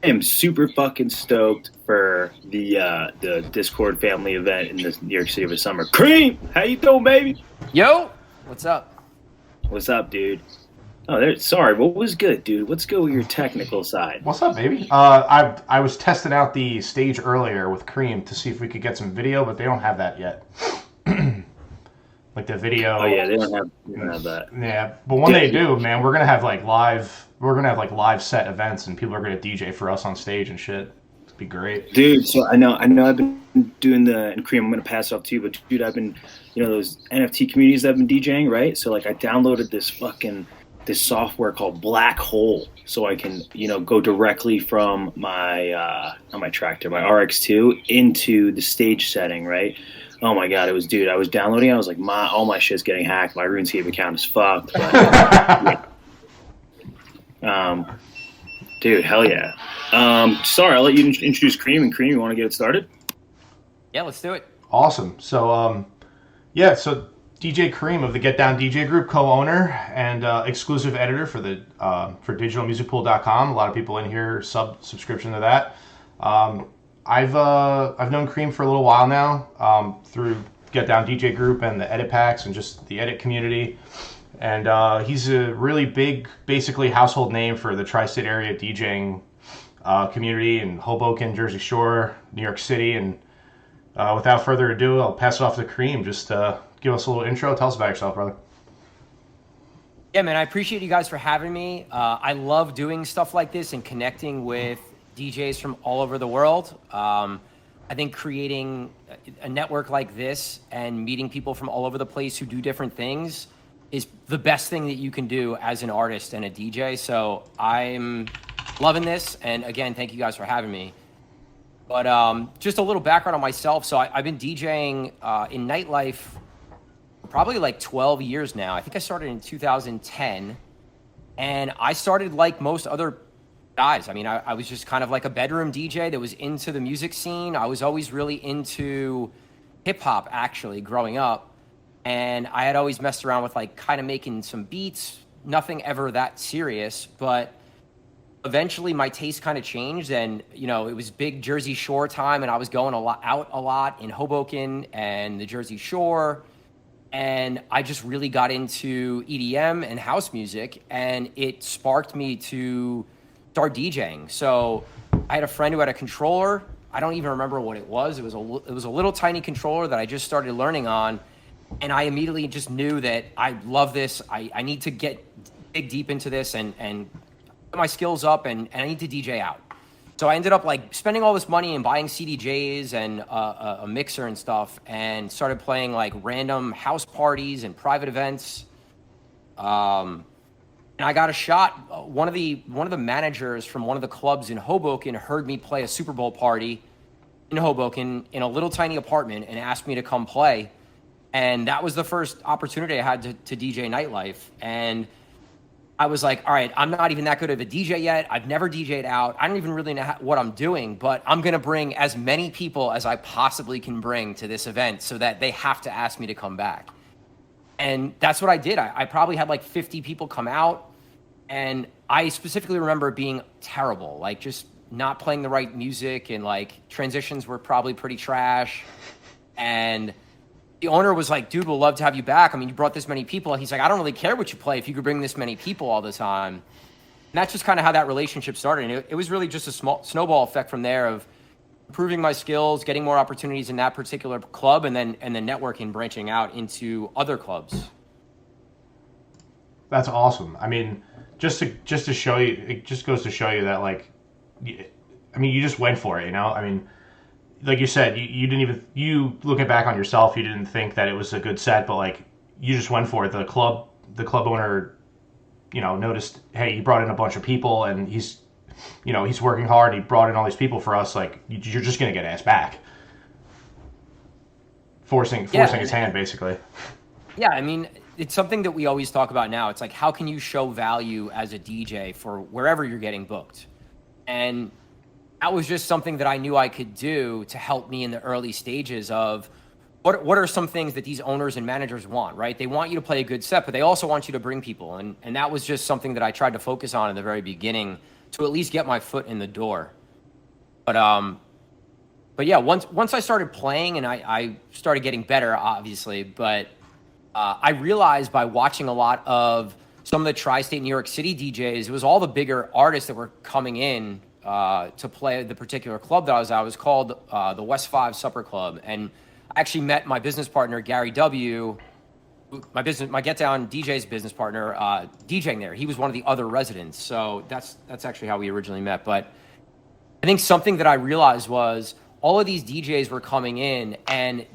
am super fucking stoked for the Discord family event in the New York City over summer. Cream, how you doing, baby? Yo, what's up? What's up, dude? Oh, sorry. What was good, dude? Let's go with your technical side. What's up, baby? I was testing out the stage earlier with Cream to see if we could get some video, but they don't have that yet. Like the video. Oh yeah, they don't have that. Yeah, but when they do, man, we're gonna have like live set events, and people are gonna DJ for us on stage and shit. It'd be great, dude. So I know I've been doing and Cream, I'm gonna pass it off to you, but dude, I've been, those NFT communities that I've been DJing, right? So like I downloaded this software called Black Hole, so I can go directly from my not my Tractor, my RX2 into the stage setting, right? Oh my god, I was downloading. I was like, all my shit's getting hacked. My RuneScape account is fucked. But, dude, hell yeah. Sorry, I'll let you introduce Cream. And Cream, you want to get it started? Yeah, let's do it. Awesome. So so DJ Cream of the Get Down DJ Group, co-owner and exclusive editor for the for digitalmusicpool.com. A lot of people in here subscription to that. I've known Cream for a little while now through Get Down DJ Group and the edit packs and just the edit community. And he's a really big, basically household name for the tri-state area DJing community in Hoboken, Jersey Shore, New York City. And without further ado, I'll pass it off to Cream. Just give us a little intro. Tell us about yourself, brother. Yeah, man, I appreciate you guys for having me. I love doing stuff like this and connecting with DJs from all over the world. I think creating a network like this and meeting people from all over the place who do different things is the best thing that you can do as an artist and a DJ. So I'm loving this. And again, thank you guys for having me. But just a little background on myself. So I've been DJing in nightlife for probably like 12 years now. I think I started in 2010. And I started like most other guys. I mean, I was just kind of like a bedroom DJ that was into the music scene. I was always really into hip hop, actually, growing up. And I had always messed around with like kind of making some beats, nothing ever that serious. But eventually my taste kind of changed, and it was big Jersey Shore time, and I was going out a lot in Hoboken and the Jersey Shore. And I just really got into EDM and house music, and it sparked me to start DJing. So I had a friend who had a controller. I don't even remember what it was. It was a little tiny controller that I just started learning on. And I immediately just knew that I love this. I need to dig deep into this and put my skills up, and I need to DJ out. So I ended up like spending all this money and buying CDJs and a mixer and stuff, and started playing like random house parties and private events. And I got a shot. One of the managers from one of the clubs in Hoboken heard me play a Super Bowl party in Hoboken in a little tiny apartment and asked me to come play. And that was the first opportunity I had to DJ nightlife. And I was like, all right, I'm not even that good of a DJ yet. I've never DJed out. I don't even really know what I'm doing, but I'm going to bring as many people as I possibly can bring to this event so that they have to ask me to come back. And that's what I did. I probably had like 50 people come out. And I specifically remember being terrible, like just not playing the right music, and like transitions were probably pretty trash. And the owner was like, dude, we'll love to have you back. I mean, you brought this many people. And he's like, I don't really care what you play if you could bring this many people all the time. And that's just kind of how that relationship started. And it was really just a small snowball effect from there of improving my skills, getting more opportunities in that particular club, and then networking, branching out into other clubs. That's awesome. I mean, just to show you, it just goes to show you that, like, I mean, you just went for it, I mean, like you said, you didn't even, you looking back on yourself, you didn't think that it was a good set, but like, you just went for it. The club owner, noticed, hey, you brought in a bunch of people, and he's working hard. He brought in all these people for us. Like, you're just gonna get asked back, forcing his hand, basically. Yeah, I mean, it's something that we always talk about now. It's like, how can you show value as a DJ for wherever you're getting booked? And that was just something that I knew I could do to help me in the early stages of what are some things that these owners and managers want, right? They want you to play a good set, but they also want you to bring people. And that was just something that I tried to focus on in the very beginning to at least get my foot in the door. But yeah, once I started playing and I started getting better, obviously, but I realized by watching a lot of some of the tri-state New York City DJs, it was all the bigger artists that were coming in to play the particular club that I was at. It was called the West 5 Supper Club. And I actually met my business partner, Gary W., my Get Down DJ's business partner, DJing there. He was one of the other residents. So that's actually how we originally met. But I think something that I realized was all of these DJs were coming in and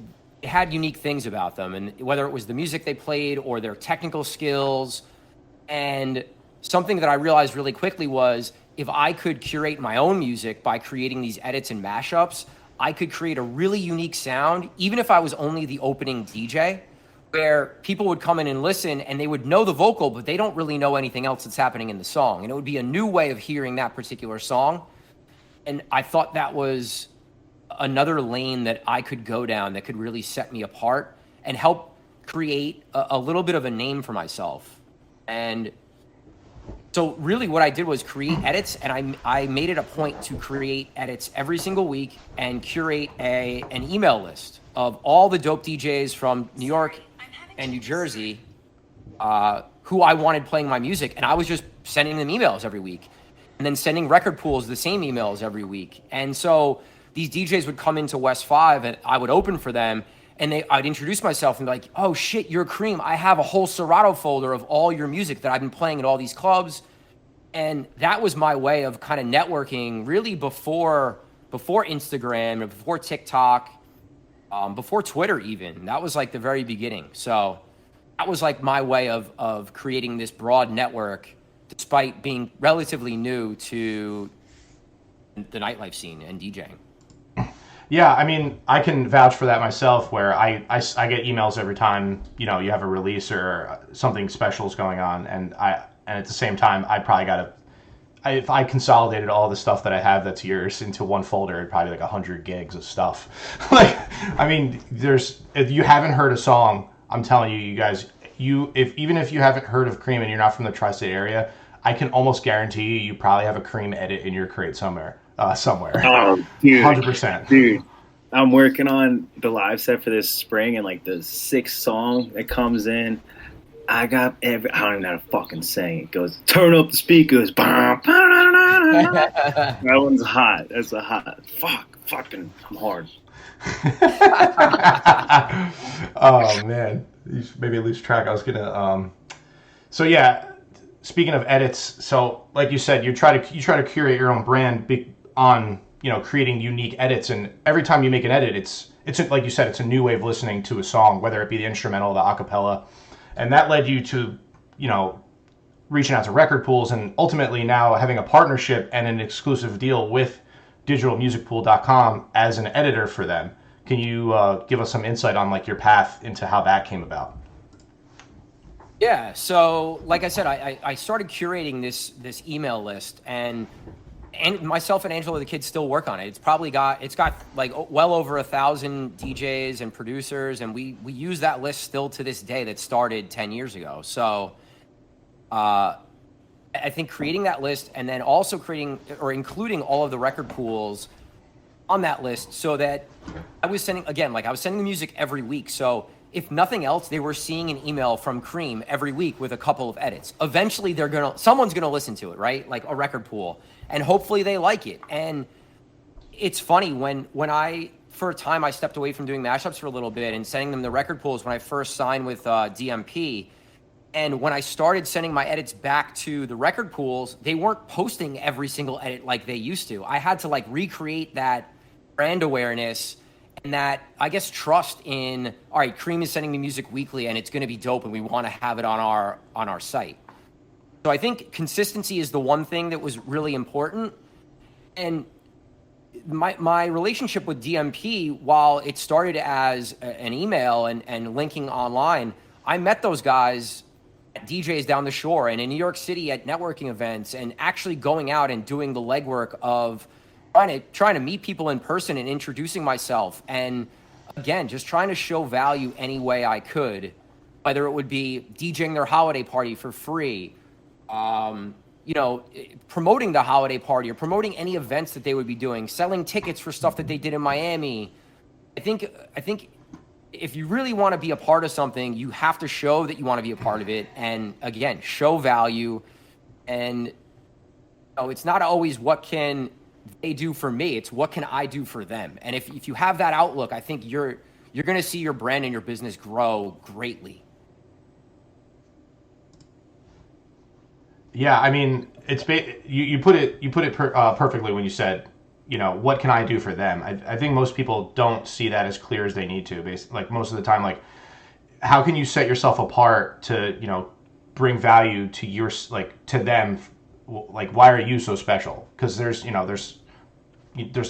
had unique things about them, and whether it was the music they played or their technical skills. And something that I realized really quickly was if I could curate my own music by creating these edits and mashups, I could create a really unique sound, even if I was only the opening DJ, where people would come in and listen and they would know the vocal, but they don't really know anything else that's happening in the song. And it would be a new way of hearing that particular song. And I thought that was another lane that I could go down that could really set me apart and help create a little bit of a name for myself. And so really what I did was create edits, and I made it a point to create edits every single week and curate an email list of all the dope DJs from New York and New Jersey who I wanted playing my music. And I was just sending them emails every week and then sending record pools the same emails every week. And so these DJs would come into West 5 and I would open for them, and I'd introduce myself and be like, oh shit, you're Cream. I have a whole Serato folder of all your music that I've been playing at all these clubs. And that was my way of kind of networking really before Instagram, before TikTok, before Twitter even. That was like the very beginning. So that was like my way of creating this broad network despite being relatively new to the nightlife scene and DJing. Yeah, I mean, I can vouch for that myself, where I get emails every time, you have a release or something special is going on, and at the same time, I probably if I consolidated all the stuff that I have that's yours into one folder, it'd probably be like 100 gigs of stuff. Like, I mean, if you haven't heard a song, I'm telling you guys, even if you haven't heard of Cream and you're not from the tri-state area, I can almost guarantee you probably have a Cream edit in your crate somewhere. Oh, dude, 100%. Dude, I'm working on the live set for this spring, and like the 6th song that comes in, I don't even know how to fucking sing. It goes, turn up the speakers. That one's hot. That's a hot. Fucking, I'm hard. Oh man, maybe I lose track. I was gonna. So yeah, speaking of edits, so like you said, you try to curate your own brand on creating unique edits, and every time you make an edit, it's like you said, it's a new way of listening to a song, whether it be the instrumental, the acapella, and that led you to reaching out to record pools, and ultimately now having a partnership and an exclusive deal with digitalmusicpool.com as an editor for them. Can you give us some insight on like your path into how that came about? Yeah, so like I said, I started curating this email list, and myself and Angela the Kid still work on it. It's got like well over 1,000 DJs and producers, and we use that list still to this day that started 10 years ago. So I think creating that list and then also creating or including all of the record pools on that list, so that I was sending the music every week. So if nothing else, they were seeing an email from Cream every week with a couple of edits. Eventually someone's gonna listen to it, right? Like a record pool, and hopefully they like it. And it's funny when for a time I stepped away from doing mashups for a little bit and sending them the record pools when I first signed with DMP. And when I started sending my edits back to the record pools, they weren't posting every single edit like they used to. I had to like recreate that brand awareness and that, I guess, trust in, all right, Cream is sending me music weekly and it's going to be dope and we want to have it on our site. So I think consistency is the one thing that was really important. And my relationship with DMP, while it started as an email and linking online, I met those guys at DJs down the shore and in New York City at networking events, and actually going out and doing the legwork of trying to meet people in person and introducing myself, and again, just trying to show value any way I could, whether it would be DJing their holiday party for free, promoting the holiday party or promoting any events that they would be doing, selling tickets for stuff that they did in Miami. I think if you really want to be a part of something, you have to show that you want to be a part of it. And again, show value. And it's not always what can they do for me. It's what can I do for them. And if you have that outlook, I think you're going to see your brand and your business grow greatly. Yeah, I mean, you put it perfectly when you said, what can I do for them? I think most people don't see that as clear as they need to. Like most of the time, like how can you set yourself apart to bring value to to them? Like why are you so special? Because there's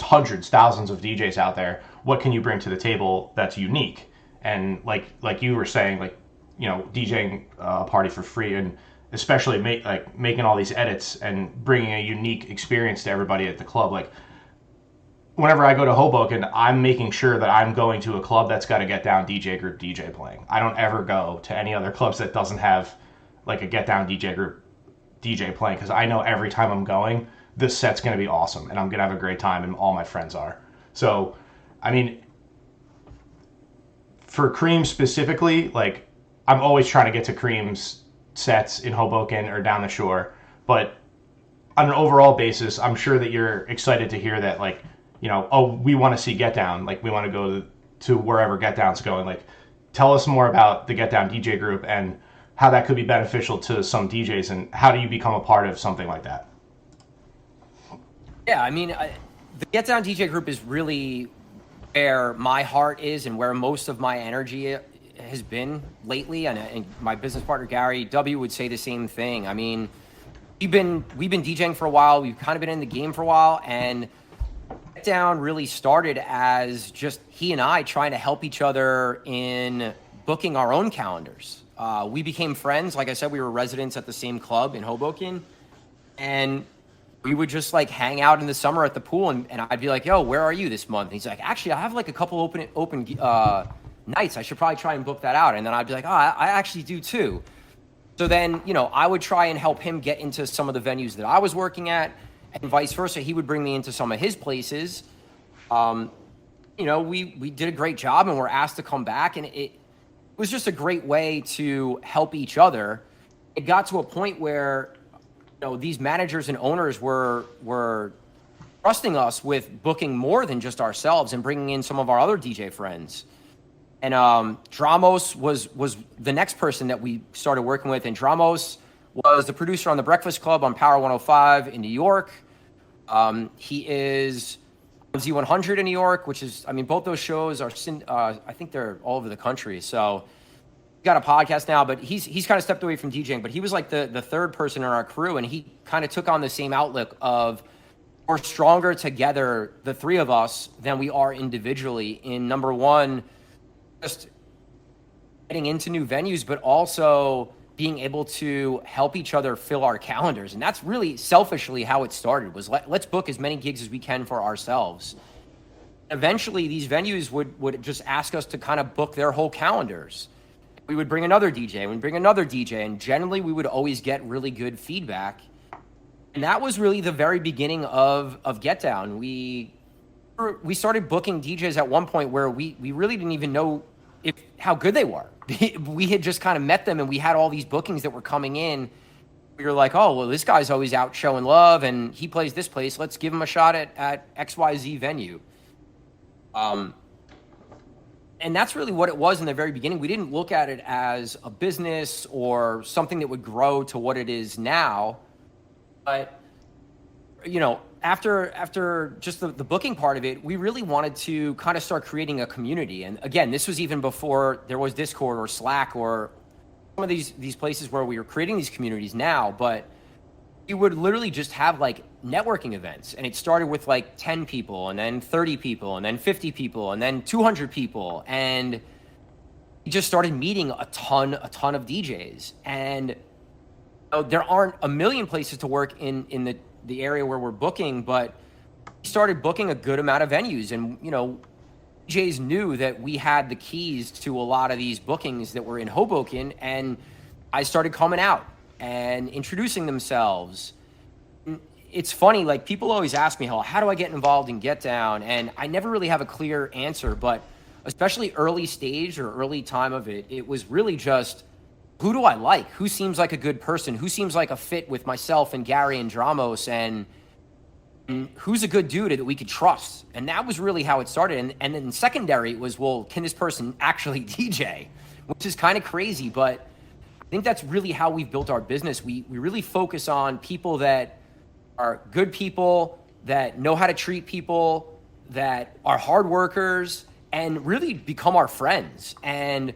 hundreds, thousands of DJs out there. What can you bring to the table that's unique? And like you were saying, DJing a party for free and especially making all these edits and bringing a unique experience to everybody at the club. Like whenever I go to Hoboken, I'm making sure that I'm going to a club that's got a Get Down DJ group DJ playing. I don't ever go to any other clubs that doesn't have like a Get Down DJ group DJ playing, because I know every time I'm going, this set's going to be awesome and I'm going to have a great time and all my friends are. So, I mean, for Cream specifically, like I'm always trying to get to Cream's sets in Hoboken or down the shore, but on an overall basis, I'm sure that you're excited to hear that, we want to see Get Down, like we want to go to wherever Get Down's going. Like, tell us more about the Get Down DJ group and how that could be beneficial to some DJs, and how do you become a part of something like that? Yeah, I mean, the Get Down DJ group is really where my heart is and where most of my energy has been lately, and my business partner Gary W would say the same thing. I mean, we've been DJing for a while. We've kind of been in the game for a while, and Get Down really started as just he and I trying to help each other in booking our own calendars. We became friends. Like I said, we were residents at the same club in Hoboken, and we would just hang out in the summer at the pool, and I'd be like, "Yo, where are you this month?" And he's like, "Actually, I have a couple open nights. I should probably try and book that out." And then I'd be like, "Oh, I actually do too." So then, I would try and help him get into some of the venues that I was working at, and vice versa. He would bring me into some of his places. We did a great job, and we're asked to come back, and it was just a great way to help each other. It got to a point where, these managers and owners were trusting us with booking more than just ourselves and bringing in some of our other DJ friends. And Dramos was the next person that we started working with. And Dramos was the producer on The Breakfast Club on Power 105 in New York. He is on Z100 in New York, which is, both those shows are, I think they're all over the country. So he's got a podcast now, but he's kind of stepped away from DJing. But he was the third person in our crew, and he kind of took on the same outlook of we're stronger together, the three of us, than we are individually. In number one, just getting into new venues, but also being able to help each other fill our calendars. And that's really selfishly how it started, was let's book as many gigs as we can for ourselves. Eventually, these venues would just ask us to kind of book their whole calendars. We would bring another DJ, and generally we would always get really good feedback. And that was really the very beginning of Get Down. We started booking DJs at one point where we really didn't even know how good they were. We had just kind of met them, and we had all these bookings that were coming in. We were like, oh, well, this guy's always out showing love, and he plays this place. Let's give him a shot at XYZ venue. And that's really what it was in the very beginning. We didn't look at it as a business or something that would grow to what it is now. But, after just the booking part of it, we really wanted to kind of start creating a community. And again, this was even before there was Discord or Slack or some of these places where we were creating these communities now. But we would literally just have networking events. And it started with 10 people, and then 30 people, and then 50 people, and then 200 people. And we just started meeting a ton of DJs. And there aren't a million places to work in the area where we're booking, but we started booking a good amount of venues. And, DJs knew that we had the keys to a lot of these bookings that were in Hoboken, and I started coming out and introducing themselves. it's funny, like people always ask me, how do I get involved in Get Down? And I never really have a clear answer, but especially early stage or early time of it, it was really just, who do I like? Who seems like a good person? Who seems like a fit with myself and Gary and Dramos? And who's a good dude that we could trust? And that was really how it started. And then secondary was, well, can this person actually DJ? Which is kind of crazy, but I think that's really how we've built our business. We really focus on people that are good people, that know how to treat people, that are hard workers, and really become our friends. And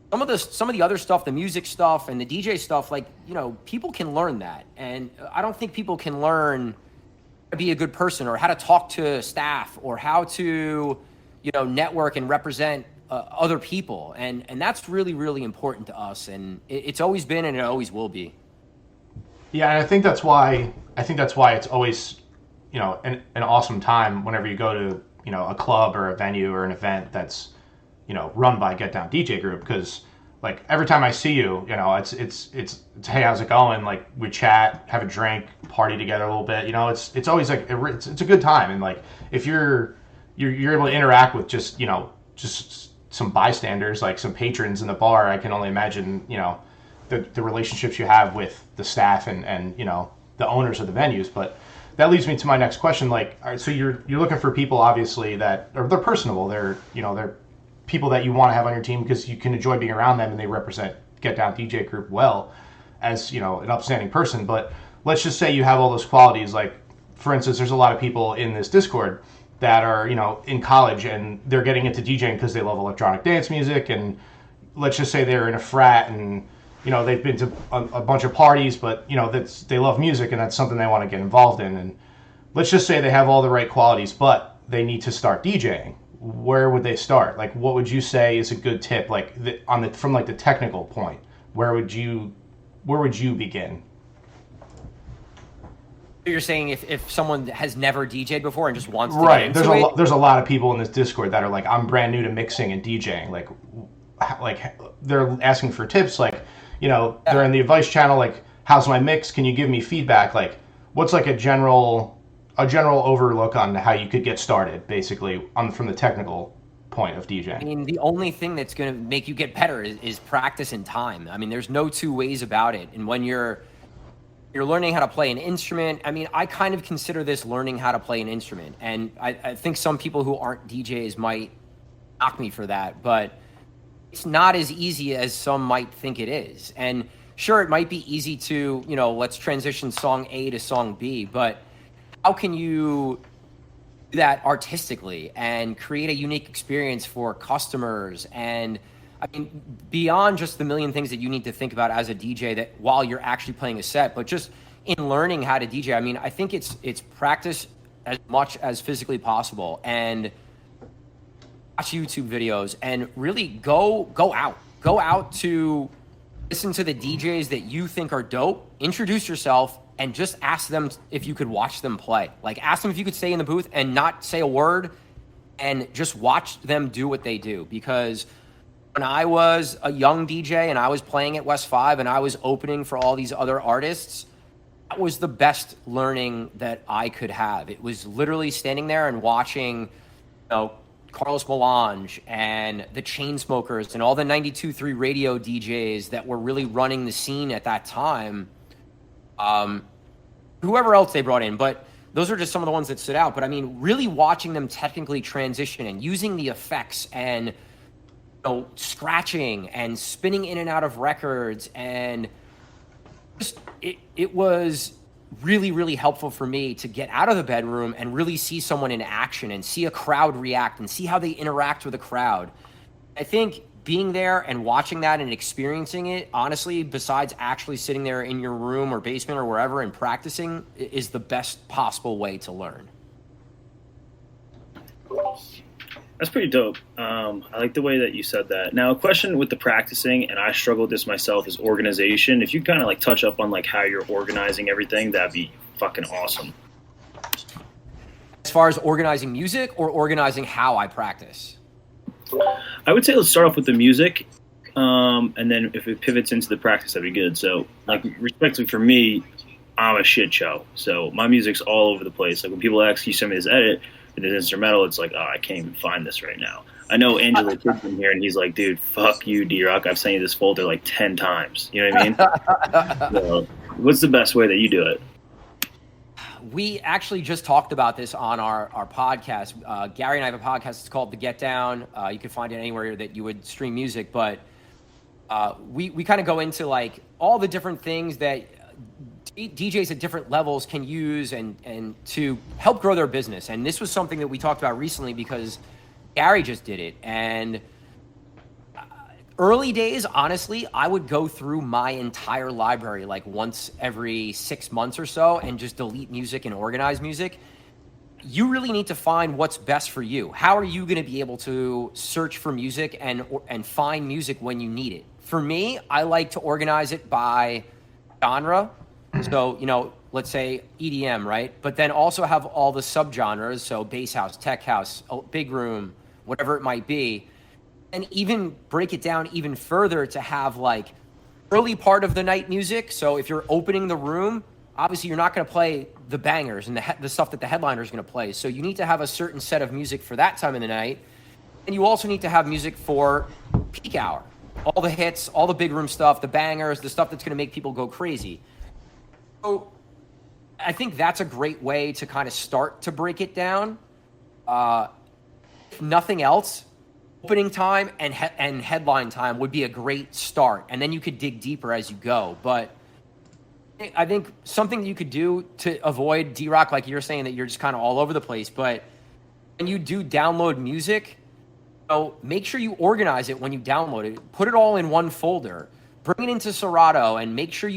some of the other stuff, the music stuff and the DJ stuff, like, you know, people can learn that. And I don't think people can learn how to be a good person or how to talk to staff or how to, you know, network and represent other people. And that's really, really important to us. And it's always been, and it always will be. Yeah. And I think that's why it's always, you know, an awesome time whenever you go to, you know, a club or a venue or an event that's, you know, run by Get Down DJ Group, because like every time I see you, you know, it's hey, how's it going? Like we chat, have a drink, party together a little bit. You know, it's always like it's a good time. And like if you're able to interact with just, you know, just some bystanders, like some patrons in the bar, I can only imagine, you know, the relationships you have with the staff and you know, the owners of the venues. But that leads me to my next question. Like, all right, so you're looking for people, obviously, that they're personable. They're, you know, they're people that you want to have on your team because you can enjoy being around them and they represent Get Down DJ Group well as, you know, an upstanding person. But let's just say you have all those qualities. Like, for instance, there's a lot of people in this Discord that are, you know, in college and they're getting into DJing because they love electronic dance music. And let's just say they're in a frat and, you know, they've been to a bunch of parties, but, you know, they love music and that's something they want to get involved in. And let's just say they have all the right qualities, but they need to start DJing. Where would they start? Like, what would you say is a good tip? Like from like the technical point, where would you begin? You're saying if someone has never DJ'd before and just wants to right. get into it? There's a lot of people in this Discord that are like, I'm brand new to mixing and DJing. Like they're asking for tips. Like, you know, they're in the advice channel. Like, how's my mix? Can you give me feedback? Like, what's like a general overlook on how you could get started, basically, from the technical point of DJing? I mean, the only thing that's going to make you get better is practice and time. I mean, there's no two ways about it. And when you're learning how to play an instrument, I mean, I kind of consider this learning how to play an instrument. And I think some people who aren't DJs might knock me for that, but it's not as easy as some might think it is. And sure, it might be easy to, you know, let's transition song A to song B, but how can you do that artistically and create a unique experience for customers? And I mean, beyond just the million things that you need to think about as a DJ that while you're actually playing a set, but just in learning how to DJ, I mean, I think it's practice as much as physically possible and watch YouTube videos and really go out to listen to the DJs that you think are dope, introduce yourself, and just ask them if you could watch them play. Like, ask them if you could stay in the booth and not say a word and just watch them do what they do. Because when I was a young DJ and I was playing at West 5 and I was opening for all these other artists, that was the best learning that I could have. It was literally standing there and watching, you know, Carlos Melange and the Chainsmokers and all the 92.3 radio DJs that were really running the scene at that time. Whoever else they brought in, but those are just some of the ones that stood out. But I mean, really watching them technically transition and using the effects and, you know, scratching and spinning in and out of records, and just it was really, really helpful for me to get out of the bedroom and really see someone in action and see a crowd react and see how they interact with a crowd. I think being there and watching that and experiencing it, honestly, besides actually sitting there in your room or basement or wherever and practicing, is the best possible way to learn. That's pretty dope. I like the way that you said that. Now, a question with the practicing, and I struggle with this myself, is organization. If you kind of like touch up on like how you're organizing everything, that'd be fucking awesome. As far as organizing music or organizing how I practice? I would say let's start off with the music, and then if it pivots into the practice, that'd be good. So, like, respectively for me, I'm a shit show. So my music's all over the place. Like when people ask, you send me this edit, and it's instrumental, it's like, oh, I can't even find this right now. I know Angelo Kid's in here, and he's like, dude, fuck you, Deerock. I've sent you this folder like 10 times. You know what I mean? So, what's the best way that you do it? We actually just talked about this on our podcast. Gary and I have a podcast. It's called The Get Down. You can find it anywhere that you would stream music. But we kind of go into like all the different things that DJs at different levels can use and to help grow their business. And this was something that we talked about recently because Gary just did it. And early days, honestly, I would go through my entire library like once every 6 months or so and just delete music and organize music. You really need to find what's best for you. How are you going to be able to search for music and find music when you need it? For me, I like to organize it by genre. So, let's say EDM, right? But then also have all the subgenres. So bass house, tech house, big room, whatever it might be. And even break it down even further to have like early part of the night music. So if you're opening the room, obviously you're not going to play the bangers and the stuff that the headliner is going to play. So you need to have a certain set of music for that time of the night. And you also need to have music for peak hour. All the hits, all the big room stuff, the bangers, the stuff that's going to make people go crazy. So I think that's a great way to kind of start to break it down. If nothing else, opening time and headline time would be a great start. And then you could dig deeper as you go. But I think something that you could do to avoid Deerock, like you're saying that you're just kind of all over the place, but when you do download music, make sure you organize it when you download it. Put it all in one folder. Bring it into Serato and make sure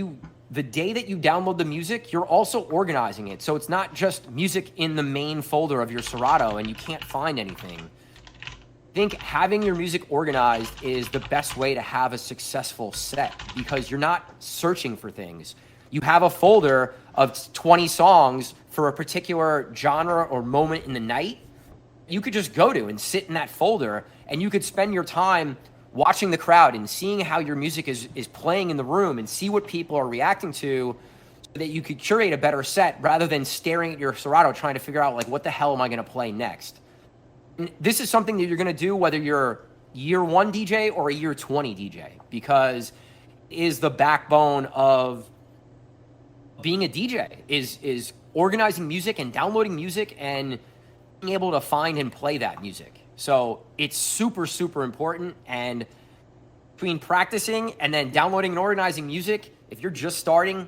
the day that you download the music, you're also organizing it. So it's not just music in the main folder of your Serato and you can't find anything. I think having your music organized is the best way to have a successful set because you're not searching for things. You have a folder of 20 songs for a particular genre or moment in the night. You could just go to and sit in that folder and you could spend your time watching the crowd and seeing how your music is playing in the room and see what people are reacting to so that you could curate a better set rather than staring at your Serato trying to figure out like what the hell am I going to play next. And this is something that you're going to do whether you're year 1 DJ or a year 20 DJ because it is the backbone of being a DJ is organizing music and downloading music and being able to find and play that music. So it's super, super important. And between practicing and then downloading and organizing music, if you're just starting, you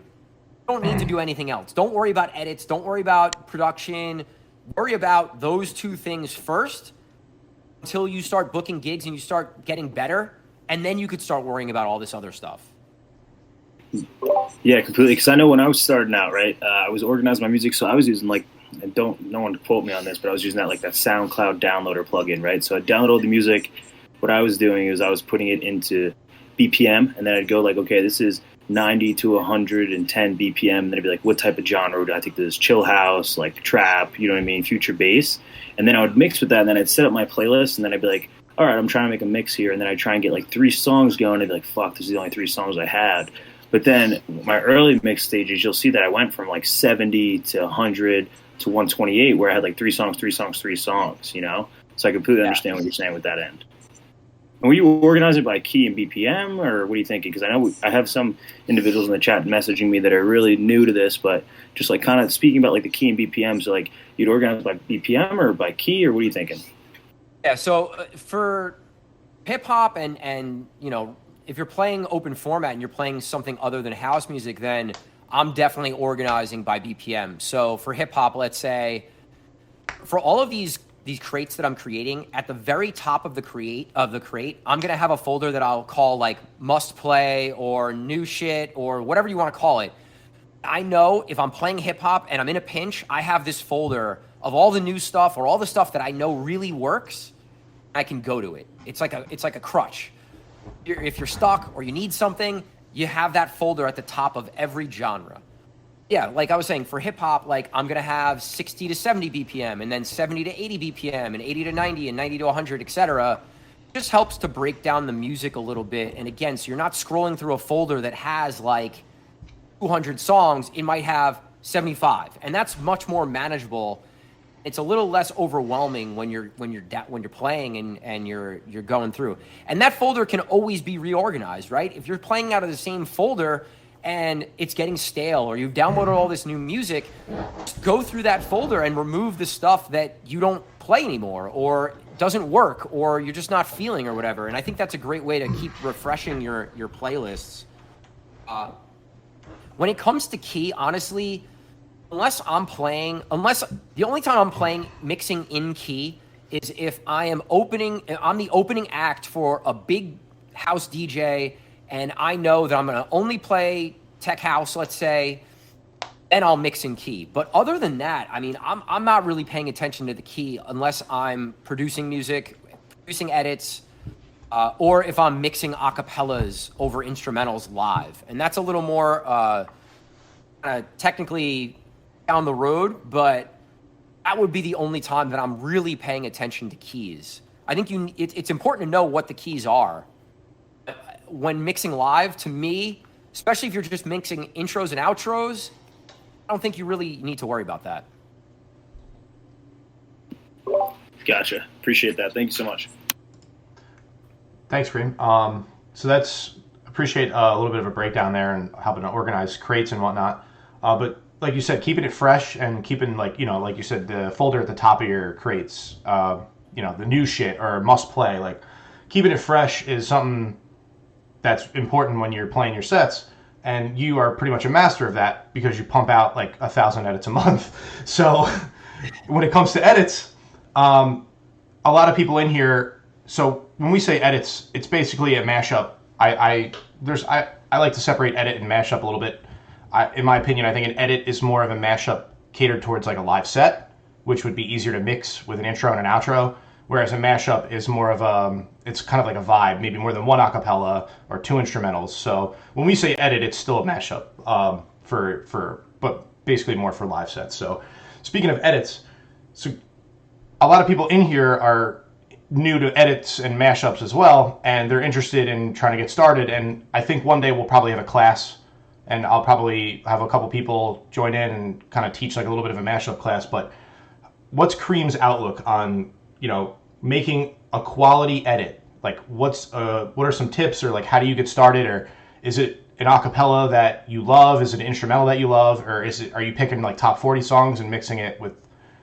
don't need to do anything else. Don't worry about edits. Don't worry about production. Worry about those two things first until you start booking gigs and you start getting better. And then you could start worrying about all this other stuff. Yeah, completely. Because I know when I was starting out, right, I was organizing my music. So I was using like, and no one quote me on this, but I was using that SoundCloud downloader plugin, right? So I download the music. What I was doing is I was putting it into BPM, and then I'd go like, okay, this is 90 to 110 BPM. And then I'd be like, what type of genre do I think this is? Chill house, like trap, you know what I mean, future bass. And then I would mix with that, and then I'd set up my playlist, and then I'd be like, all right, I'm trying to make a mix here. And then I'd try and get like 3 songs going, and I'd be like, fuck, this is the only 3 songs I had. But then my early mix stages, you'll see that I went from like 70 to 100 to 128, where I had like 3 songs, you know? So I completely understand what you're saying with that end. And will you organize it by key and BPM, or what are you thinking? Because I know I have some individuals in the chat messaging me that are really new to this, but just like kind of speaking about like the key and BPM, so like you'd organize by BPM or by key, or what are you thinking? Yeah, so for hip-hop and if you're playing open format and you're playing something other than house music, then I'm definitely organizing by BPM. So for hip hop, let's say, for all of these crates that I'm creating, at the very top of the crate, I'm gonna have a folder that I'll call like must play or new shit or whatever you want to call it. I know if I'm playing hip hop and I'm in a pinch, I have this folder of all the new stuff or all the stuff that I know really works. I can go to it. It's like a crutch. If you're stuck or you need something, you have that folder at the top of every genre. Yeah, like I was saying, for hip hop, like I'm gonna have 60 to 70 BPM, and then 70 to 80 BPM, and 80 to 90, and 90 to 100, etc. Just helps to break down the music a little bit. And again, so you're not scrolling through a folder that has like 200 songs, it might have 75, and that's much more manageable. It's a little less overwhelming when you're playing and you're going through. And that folder can always be reorganized, right? If you're playing out of the same folder and it's getting stale, or you've downloaded all this new music, just go through that folder and remove the stuff that you don't play anymore, or doesn't work, or you're just not feeling, or whatever. And I think that's a great way to keep refreshing your playlists. When it comes to key, honestly, unless the only time I'm playing mixing in key is if I'm the opening act for a big house DJ, and I know that I'm going to only play tech house, let's say, then I'll mix in key. But other than that, I mean, I'm not really paying attention to the key unless I'm producing music, producing edits, or if I'm mixing acapellas over instrumentals live. And that's a little more technically down the road, but that would be the only time that I'm really paying attention to keys. I think it's important to know what the keys are. When mixing live, to me, especially if you're just mixing intros and outros, I don't think you really need to worry about that. Gotcha. Appreciate that. Thank you so much. Thanks, Kareem. So appreciate a little bit of a breakdown there and helping to organize crates and whatnot. But like you said, keeping it fresh and keeping, like you said, the folder at the top of your crates, the new shit or must play, like keeping it fresh is something that's important when you're playing your sets. And you are pretty much a master of that because you pump out like 1,000 edits a month. So when it comes to edits, a lot of people in here. So when we say edits, it's basically a mashup. I like to separate edit and mashup a little bit. In my opinion, I think an edit is more of a mashup catered towards like a live set, which would be easier to mix with an intro and an outro. Whereas a mashup is more of it's kind of like a vibe, maybe more than one acapella or two instrumentals. So when we say edit, it's still a mashup but basically more for live sets. So speaking of edits, so a lot of people in here are new to edits and mashups as well, and they're interested in trying to get started. And I think one day we'll probably have a class, and I'll probably have a couple people join in and kind of teach like a little bit of a mashup class. But what's Kareem's outlook on making a quality edit? Like what are some tips, or like how do you get started? Or is it an acapella that you love? Is it an instrumental that you love? Or are you picking like top 40 songs and mixing it with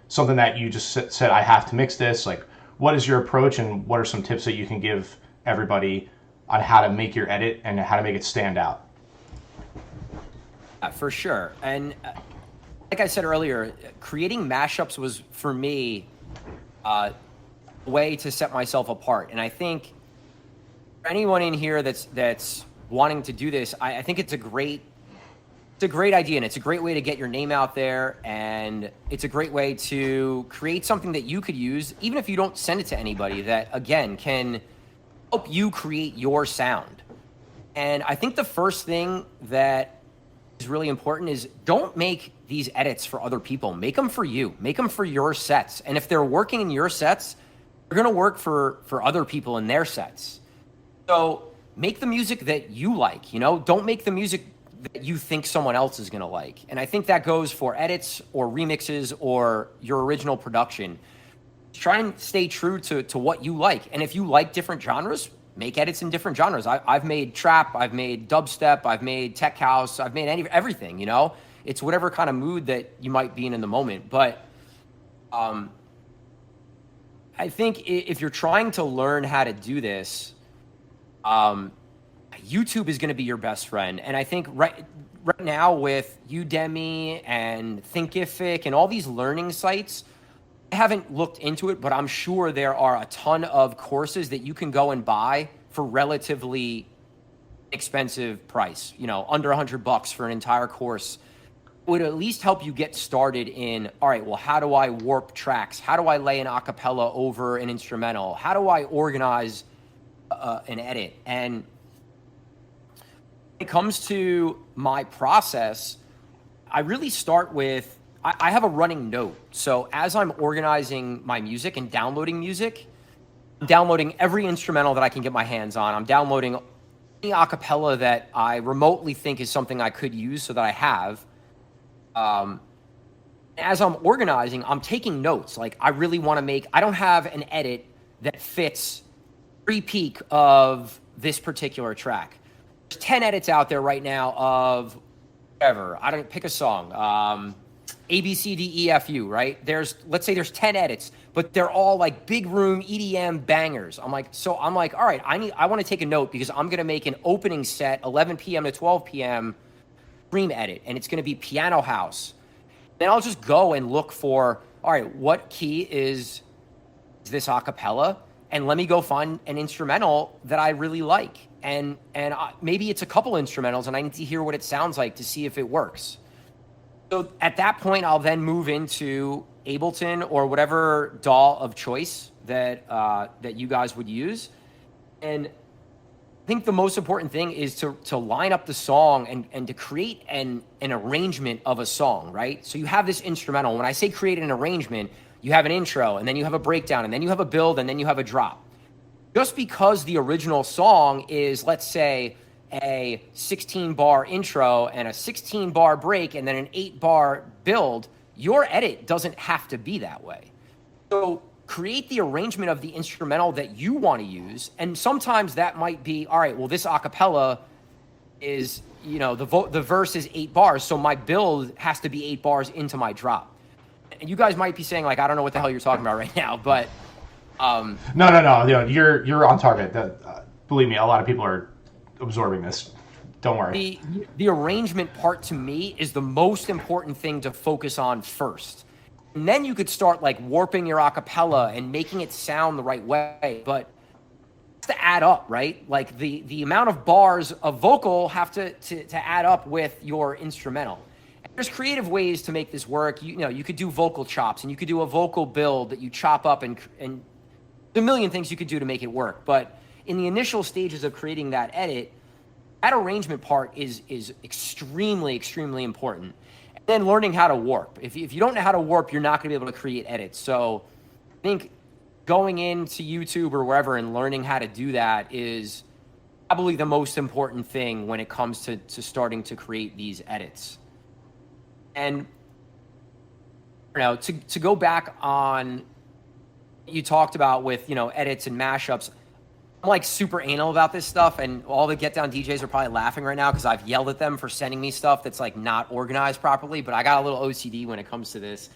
something that you just said, I have to mix this? Like, what is your approach, and what are some tips that you can give everybody on how to make your edit and how to make it stand out? For sure. And like I said earlier, creating mashups was, for me, a way to set myself apart. And I think for anyone in here that's wanting to do this, I think it's a great idea, and it's a great way to get your name out there, and it's a great way to create something that you could use, even if you don't send it to anybody, that again can help you create your sound. And I think the first thing that is really important is don't make these edits for other people. Make them for you. Make them for your sets. And if they're working in your sets, they're going to work for other people in their sets. So make the music that you like, don't make the music that you think someone else is going to like. And I think that goes for edits or remixes or your original production. Try and stay true to what you like. And if you like different genres, make edits in different genres. I've made trap, I've made dubstep, I've made tech house, I've made everything, It's whatever kind of mood that you might be in the moment. But I think if you're trying to learn how to do this, YouTube is going to be your best friend. And I think right now with Udemy and Thinkific and all these learning sites, I haven't looked into it, but I'm sure there are a ton of courses that you can go and buy for relatively expensive price, under $100 for an entire course. It would at least help you get started in, all right, well, how do I warp tracks? How do I lay an acapella over an instrumental? How do I organize an edit? And when it comes to my process, I really start with, I have a running note. So as I'm organizing my music and downloading music, I'm downloading every instrumental that I can get my hands on. I'm downloading any acapella that I remotely think is something I could use, so that I have. As I'm organizing, I'm taking notes. Like, I really want to make, I don't have an edit that fits pre-peak of this particular track. There's 10 edits out there right now of whatever. I don't pick a song. A, B, C, D, E, F, U, right? Let's say there's 10 edits, but they're all like big room EDM bangers. I'm like, all right, I want to take a note because I'm going to make an opening set, 11 p.m. to 12 p.m. stream edit, and it's going to be piano house. Then I'll just go and look for, all right, what key is this acapella? And let me go find an instrumental that I really like. And maybe it's a couple instrumentals, and I need to hear what it sounds like to see if it works. So at that point, I'll then move into Ableton or whatever DAW of choice that you guys would use. And I think the most important thing is to line up the song and to create an arrangement of a song, right? So you have this instrumental. When I say create an arrangement, you have an intro, and then you have a breakdown, and then you have a build, and then you have a drop. Just because the original song is, let's say, a 16-bar intro and a 16-bar break and then an 8-bar build, your edit doesn't have to be that way. So create the arrangement of the instrumental that you want to use, and sometimes that might be, all right, well, this acapella is, the verse is 8 bars, so my build has to be 8 bars into my drop. And you guys might be saying, like, I don't know what the hell you're talking about right now, but No. You're on target. Believe me, a lot of people are absorbing this. Don't worry. The arrangement part to me is the most important thing to focus on first. And then you could start like warping your acapella and making it sound the right way, but it's to add up, right? Like the amount of bars of vocal have to add up with your instrumental. And there's creative ways to make this work. You could do vocal chops, and you could do a vocal build that you chop up, and a million things you could do to make it work. But in the initial stages of creating that edit, that arrangement part is extremely, extremely important. And then learning how to warp. If you don't know how to warp, you're not going to be able to create edits. So I think going into YouTube or wherever and learning how to do that is probably the most important thing when it comes to starting to create these edits. And to go back on you talked about with, edits and mashups, I'm like super anal about this stuff, and all the Get Down DJs are probably laughing right now because I've yelled at them for sending me stuff that's like not organized properly, but I got a little OCD when it comes to this.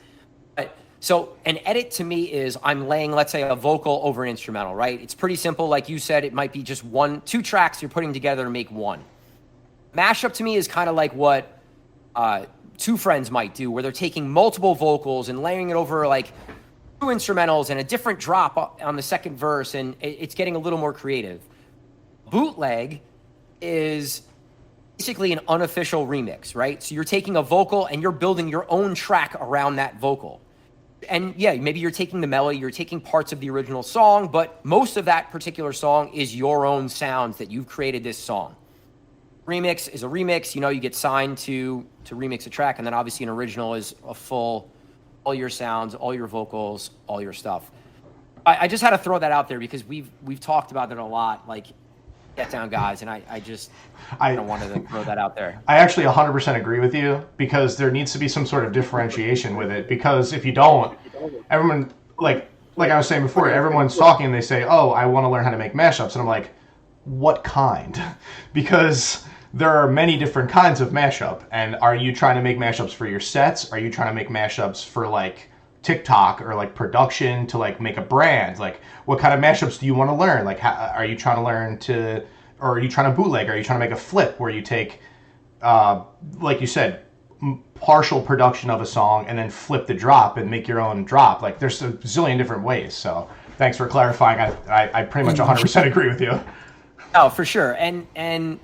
So an edit to me is I'm laying, let's say, a vocal over an instrumental, right? It's pretty simple. Like you said, it might be just 2 tracks you're putting together to make one. Mashup to me is kind of like what Two Friends might do, where they're taking multiple vocals and layering it over like 2 instrumentals and a different drop on the second verse, and it's getting a little more creative. Bootleg is basically an unofficial remix, right? So you're taking a vocal and you're building your own track around that vocal. And yeah, maybe you're taking the melody, you're taking parts of the original song, but most of that particular song is your own sounds that you've created this song. Remix is a remix, you get signed to remix a track, and then obviously an original is a full, all your sounds, all your vocals, all your stuff. I just had to throw that out there because we've talked about it a lot, like Get Down guys, and I don't want to throw that out there. I actually 100% agree with you because there needs to be some sort of differentiation with it, because if you don't, everyone, like I was saying before, everyone's talking and they say, oh, I want to learn how to make mashups, and I'm like, what kind? Because there are many different kinds of mashup. And are you trying to make mashups for your sets? Are you trying to make mashups for like TikTok or like production to like make a brand? Like, what kind of mashups do you want to learn? Like, are you trying to learn to, or are you trying to bootleg? Are you trying to make a flip where you take, like you said, partial production of a song and then flip the drop and make your own drop? Like, there's a zillion different ways. So thanks for clarifying. I pretty much 100% agree with you. Oh, for sure. And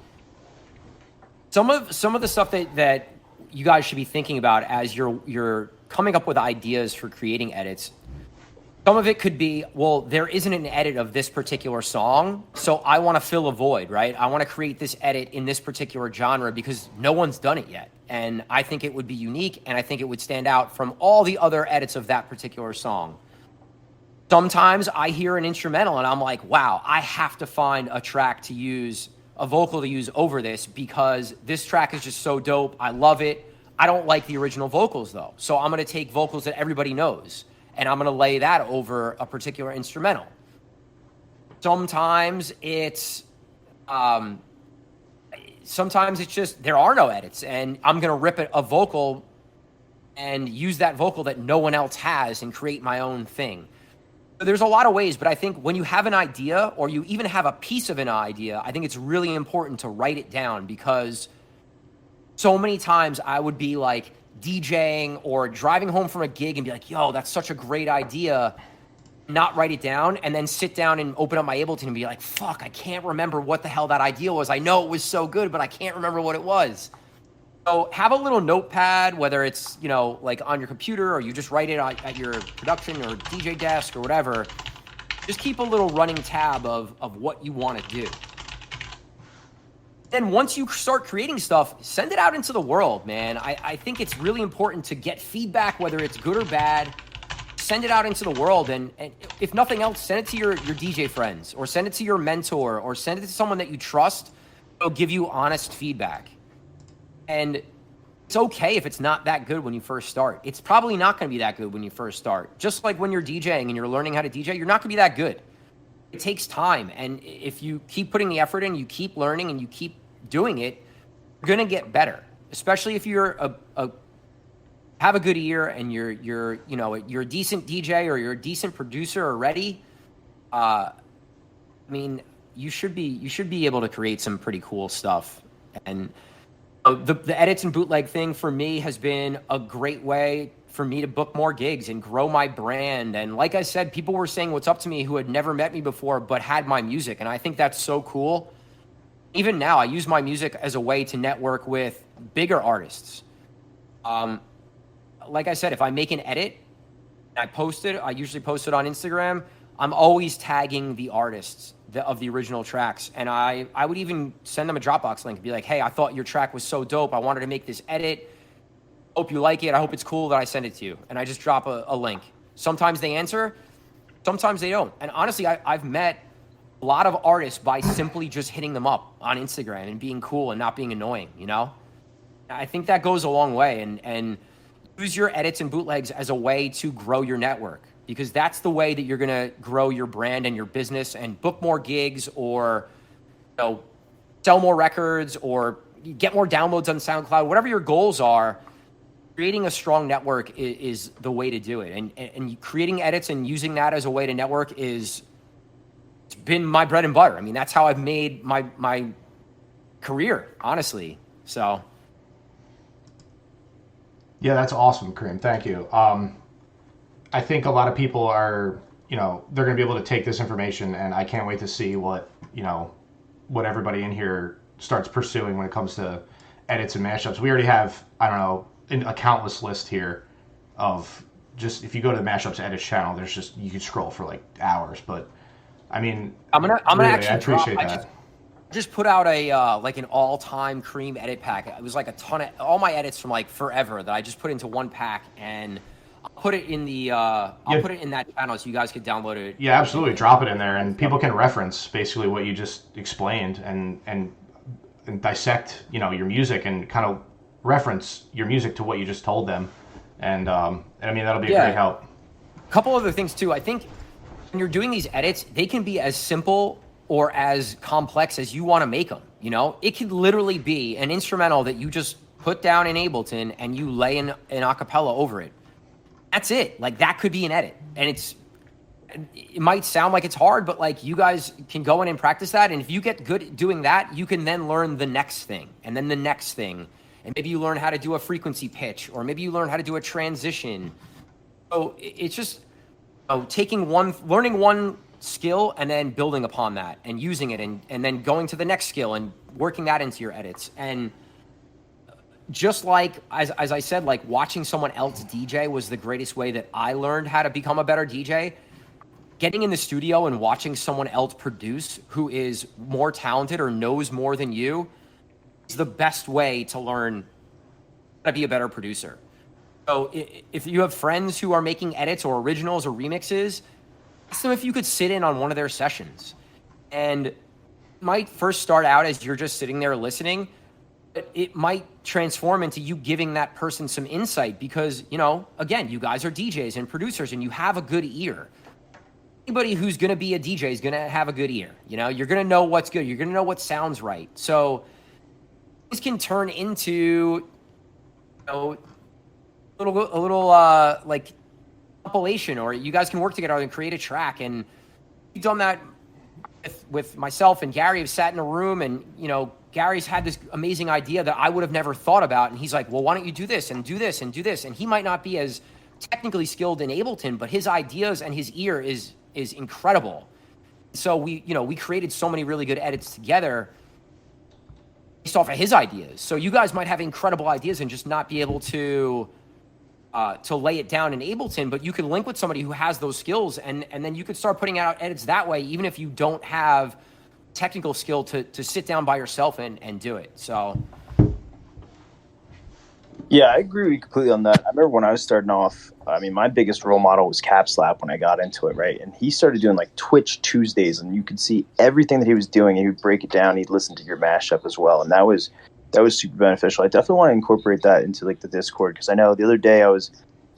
some of the stuff that you guys should be thinking about as you're coming up with ideas for creating edits. Some of it could be, well, there isn't an edit of this particular song, so I want to fill a void, right? I want to create this edit in this particular genre because no one's done it yet. And I think it would be unique, and I think it would stand out from all the other edits of that particular song. Sometimes I hear an instrumental and I'm like, wow, I have to find a track to use a vocal to use over this because this track is just so dope. I love it. I don't like the original vocals though. So I'm going to take vocals that everybody knows and I'm going to lay that over a particular instrumental. Sometimes it's just, there are no edits and I'm going to rip a vocal and use that vocal that no one else has and create my own thing. So there's a lot of ways, but I think when you have an idea or you even have a piece of an idea, I think it's really important to write it down because so many times I would be like DJing or driving home from a gig and be like, yo, that's such a great idea, not write it down, and then sit down and open up my Ableton and be like, fuck, I can't remember what the hell that idea was. I know it was so good, but I can't remember what it was. So have a little notepad, whether it's, you know, like on your computer or you just write it at your production or DJ desk or whatever. Just keep a little running tab of what you want to do. Then once you start creating stuff, send it out into the world, man. I think it's really important to get feedback, whether it's good or bad. Send it out into the world. And if nothing else, send it to your DJ friends or send it to your mentor or send it to someone that you trust. They'll give you honest feedback. And it's okay if it's not that good when you first start. It's probably not going to be that good when you first start. Just like when you're DJing and you're learning how to DJ, you're not going to be that good. It takes time. And if you keep putting the effort in, you keep learning and you keep doing it, you're going to get better. Especially if you're have a good ear and you're a decent DJ or you're a decent producer already. I mean, you should be able to create some pretty cool stuff. And the edits and bootleg thing for me has been a great way for me to book more gigs and grow my brand. And like I said, people were saying what's up to me who had never met me before but had my music. And I think that's so cool. Even now, I use my music as a way to network with bigger artists. Like I said, if I make an edit and I post it, I usually post it on Instagram, I'm always tagging the artists of the original tracks. And I would even send them a Dropbox link and be like, hey, I thought your track was so dope. I wanted to make this edit. Hope you like it. I hope it's cool that I send it to you. And I just drop a link. Sometimes they answer, sometimes they don't. And honestly, I've met a lot of artists by simply just hitting them up on Instagram and being cool and not being annoying, you know? I think that goes a long way. And use your edits and bootlegs as a way to grow your network, because that's the way that you're going to grow your brand and your business and book more gigs or, you know, sell more records or get more downloads on SoundCloud. Whatever your goals are, creating a strong network is the way to do it. And creating edits and using that as a way to network it's been my bread and butter. I mean, that's how I've made my career, honestly. So. Yeah, that's awesome, Kareem. Thank you. I think a lot of people are, you know, they're going to be able to take this information, and I can't wait to see what everybody in here starts pursuing when it comes to edits and mashups. We already have, I don't know, a countless list here of just, if you go to the mashups edits channel, there's just, you can scroll for like hours, but I mean, I'm gonna really, actually I appreciate that. I just put out a like an all-time Cream edit pack. It was like a ton of all my edits from like forever that I just put into one pack, and I'll put it in the put it in that channel so you guys could download it. Yeah, absolutely. Drop it in there, and people can reference basically what you just explained and dissect, you know, your music and kind of reference your music to what you just told them, and I mean, that'll be a great help. A couple other things too. I think when you're doing these edits, they can be as simple or as complex as you want to make them. You know, it could literally be an instrumental that you just put down in Ableton and you lay an acapella over it. That's it. Like, that could be an edit. And it might sound like it's hard, but like, you guys can go in and practice that. And if you get good at doing that, you can then learn the next thing and then the next thing. And maybe you learn how to do a frequency pitch, or maybe you learn how to do a transition. So it's just learning one skill and then building upon that and using it and then going to the next skill and working that into your edits. And just like, as I said, like watching someone else DJ was the greatest way that I learned how to become a better DJ. Getting in the studio and watching someone else produce who is more talented or knows more than you is the best way to learn how to be a better producer. So if you have friends who are making edits or originals or remixes, ask them if you could sit in on one of their sessions and might first start out as you're just sitting there listening, but it might transform into you giving that person some insight because, again, you guys are DJs and producers and you have a good ear. Anybody who's going to be a DJ is going to have a good ear. You're going to know what's good. You're going to know what sounds right. So this can turn into, a little like compilation, or you guys can work together and create a track. And we've done that with myself and Gary. Have sat in a room and, Gary's had this amazing idea that I would have never thought about. And he's like, well, why don't you do this and do this and do this? And he might not be as technically skilled in Ableton, but his ideas and his ear is incredible. So we created so many really good edits together based off of his ideas. So you guys might have incredible ideas and just not be able to lay it down in Ableton, but you could link with somebody who has those skills and then you could start putting out edits that way, even if you don't have technical skill to sit down by yourself and do it. So yeah, I agree with you completely on that. I remember when I was starting off, my biggest role model was Capslap when I got into it, right? And he started doing like Twitch Tuesdays, and you could see everything that he was doing, and he would break it down. He'd listen to your mashup as well, and that was super beneficial. I definitely want to incorporate that into like the Discord, because I know the other day I was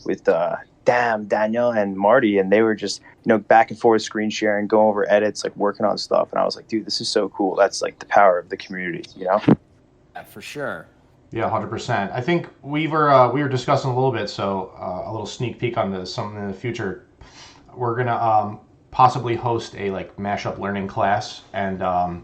with Daniel and Marty, and they were just back and forth screen sharing, going over edits, like working on stuff, and I was like, dude, this is so cool. That's like the power of the community, Yeah, for sure. Yeah, 100%. I think we were discussing a little bit, so a little sneak peek on something in the future. We're gonna possibly host a like mashup learning class, and I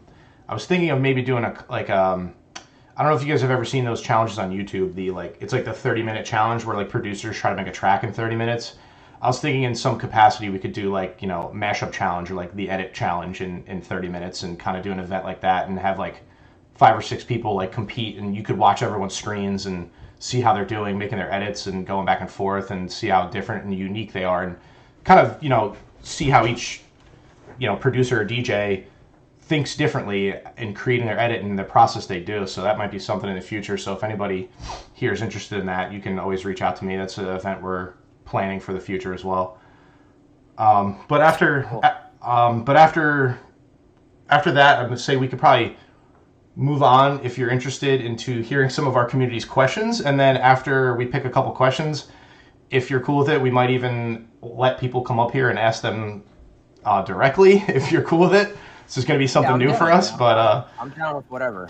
was thinking of maybe doing I don't know if you guys have ever seen those challenges on YouTube. It's like the 30-minute challenge where like producers try to make a track in 30 minutes. I was thinking in some capacity we could do like mashup challenge or like the edit challenge in 30 minutes and kind of do an event like that and have like 5 or 6 people like compete, and you could watch everyone's screens and see how they're doing, making their edits and going back and forth, and see how different and unique they are, and kind of see how each producer or DJ thinks differently in creating their edit and the process they do. So that might be something in the future. So if anybody here is interested in that, you can always reach out to me. That's an event we're planning for the future as well. But after that, I would say we could probably move on, if you're interested, into hearing some of our community's questions. And then after we pick a couple questions, if you're cool with it, we might even let people come up here and ask them directly, if you're cool with it. This is going to be something new for us, but I'm down with whatever.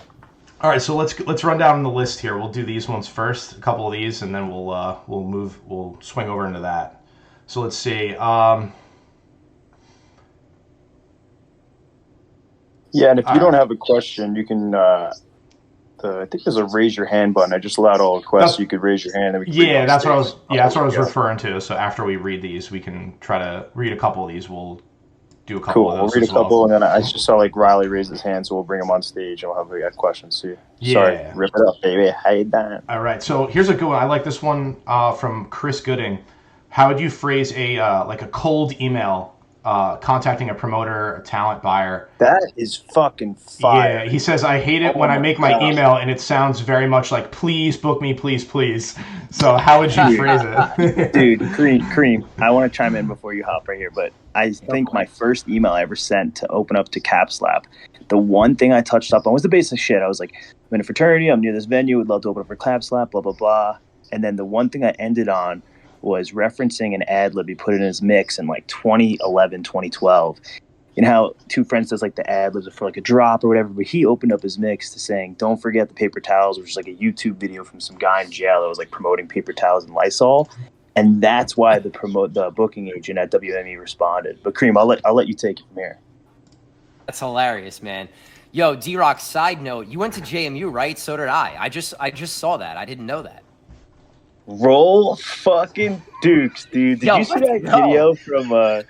All right, so let's run down the list here. We'll do these ones first, a couple of these, and then we'll swing over into that. So let's see. Yeah, and if you don't have a question, you can. I think there's a raise your hand button. I just allowed all requests. You could raise your hand. And we can that's what I was. Yeah, that's what I was referring to. So after we read these, we can try to read a couple of these. We'll do a couple of those. We'll read a couple, and then I just saw like Riley raise his hand, so we'll bring him on stage and we'll have questions too. Yeah. Sorry, rip it up, baby. How you doing? All right, so here's a good one. I like this one from Chris Gooding. How would you phrase a cold email contacting a promoter, a talent buyer? That is fucking fire. Yeah, he says, I hate it when I make my email and it sounds very much like, please book me, please, please. So how would you phrase it? Dude, Kareem, I want to chime in before you hop right here, but I think my first email I ever sent to open up to Capslap, the one thing I touched up on was the basic shit. I was like, I'm in a fraternity, I'm near this venue, would love to open up for Capslap, blah, blah, blah. And then the one thing I ended on was referencing an ad lib he put in his mix in like 2011, 2012. You know how Two Friends does like the ad libs for like a drop or whatever, but he opened up his mix to saying, don't forget the paper towels, which is like a YouTube video from some guy in jail that was like promoting paper towels and Lysol. And that's why the booking agent at WME responded. But Kareem, I'll let you take it from here. That's hilarious, man. Yo, Deerock, side note, you went to JMU, right? So did I. I just saw that. I didn't know that. Roll fucking Dukes, dude. Did you see that video from I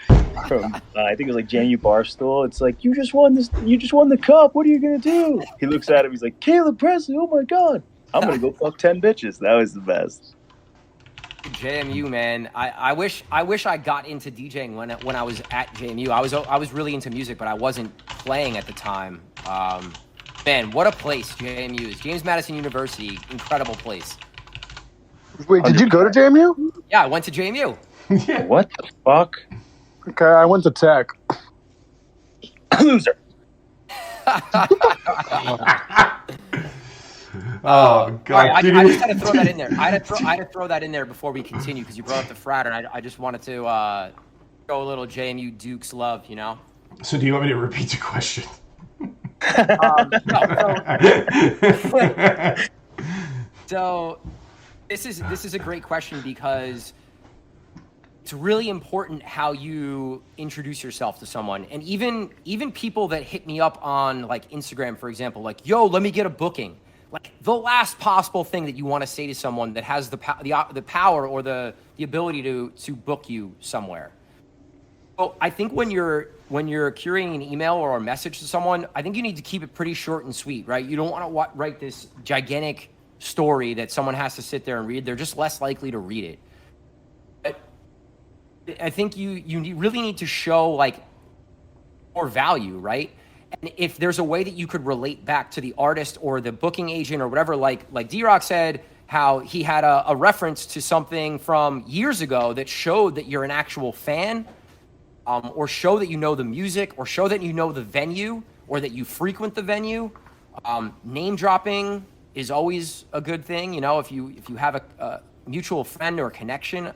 think it was like JMU Barstool? It's like, you just won the cup. What are you gonna do? He looks at him, he's like, Caleb Presley, oh my god. I'm gonna go fuck 10 bitches. That was the best. JMU, man. I wish I got into DJing when I was at JMU. I was really into music, but I wasn't playing at the time. Man, what a place JMU is. James Madison University, incredible place. Wait, did you go to JMU? Yeah, I went to JMU. Yeah. What the fuck? Okay, I went to Tech. Loser. Oh God! I just had to throw that in there. I had to throw that in there before we continue because you brought up the frat, and I just wanted to go a little JMU Dukes love, you know. So, do you want me to repeat the question? So this is a great question because it's really important how you introduce yourself to someone. And even people that hit me up on like Instagram, for example, like, yo, let me get a booking. Like the last possible thing that you want to say to someone that has the power or the ability to book you somewhere. Well, I think when you're curating an email or a message to someone, I think you need to keep it pretty short and sweet, right? You don't want to write this gigantic story that someone has to sit there and read. They're just less likely to read it. But I think you really need to show like more value, right? And if there's a way that you could relate back to the artist or the booking agent or whatever, like Deerock said, how he had a reference to something from years ago that showed that you're an actual fan, or show that you know the music, or show that you know the venue, or that you frequent the venue. Name dropping is always a good thing, you know, if you have a mutual friend or a connection.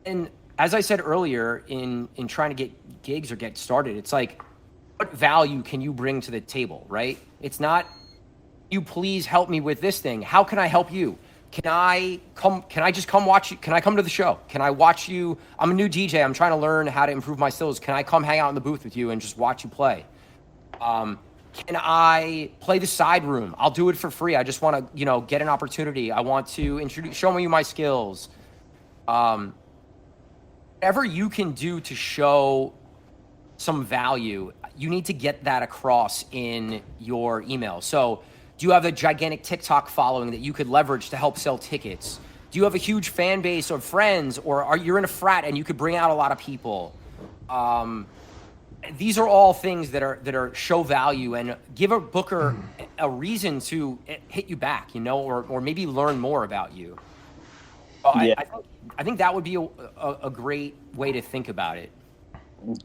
And as I said earlier, in trying to get gigs or get started, it's like, what value can you bring to the table, right? It's not, you please help me with this thing. How can I help you? Can I just come watch you? Can I come to the show? Can I watch you? I'm a new DJ. I'm trying to learn how to improve my skills. Can I come hang out in the booth with you and just watch you play? Can I play the side room? I'll do it for free. I just want to, you know, get an opportunity. I want to show you my skills. Whatever you can do to show some value, you need to get that across in your email. So do you have a gigantic TikTok following that you could leverage to help sell tickets? Do you have a huge fan base of friends, or are you in a frat and you could bring out a lot of people? These are all things that are show value and give a booker a reason to hit you back, you know, or maybe learn more about you. Yeah. I think that would be a great way to think about it.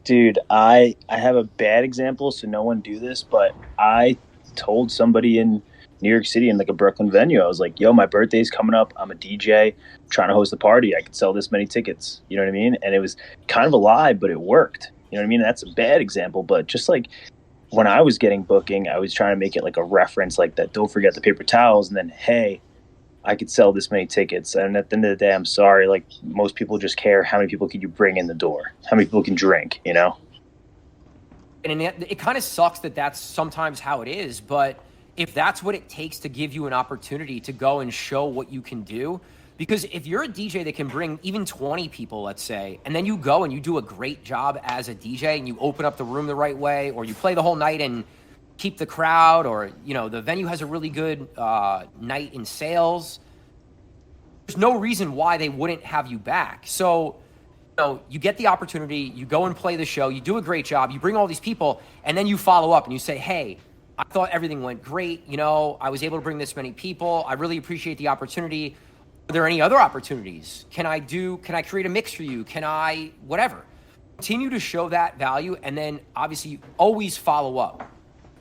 Dude, I have a bad example, so no one do this, but I told somebody in New York City in like a Brooklyn venue, I was like, yo, my birthday's coming up. I'm a DJ, trying to host a party. I could sell this many tickets. You know what I mean? And it was kind of a lie, but it worked. You know what I mean? That's a bad example, but just like when I was getting booking, I was trying to make it like a reference like that. Don't forget the paper towels. And then, hey, I could sell this many tickets. And at the end of the day, I'm sorry. Like most people just care how many people can you bring in the door? How many people can drink, you know? And it kind of sucks that that's sometimes how it is. But if that's what it takes to give you an opportunity to go and show what you can do, because if you're a DJ that can bring even 20 people, let's say, and then you go and you do a great job as a DJ and you open up the room the right way, or you play the whole night and keep the crowd, or, you know, the venue has a really good night in sales, there's no reason why they wouldn't have you back. So, you know, you get the opportunity, you go and play the show, you do a great job, you bring all these people, and then you follow up and you say, hey, I thought everything went great. You know, I was able to bring this many people. I really appreciate the opportunity. Are there any other opportunities? Can I create a mix for you? Can I, whatever. Continue to show that value, and then obviously you always follow up.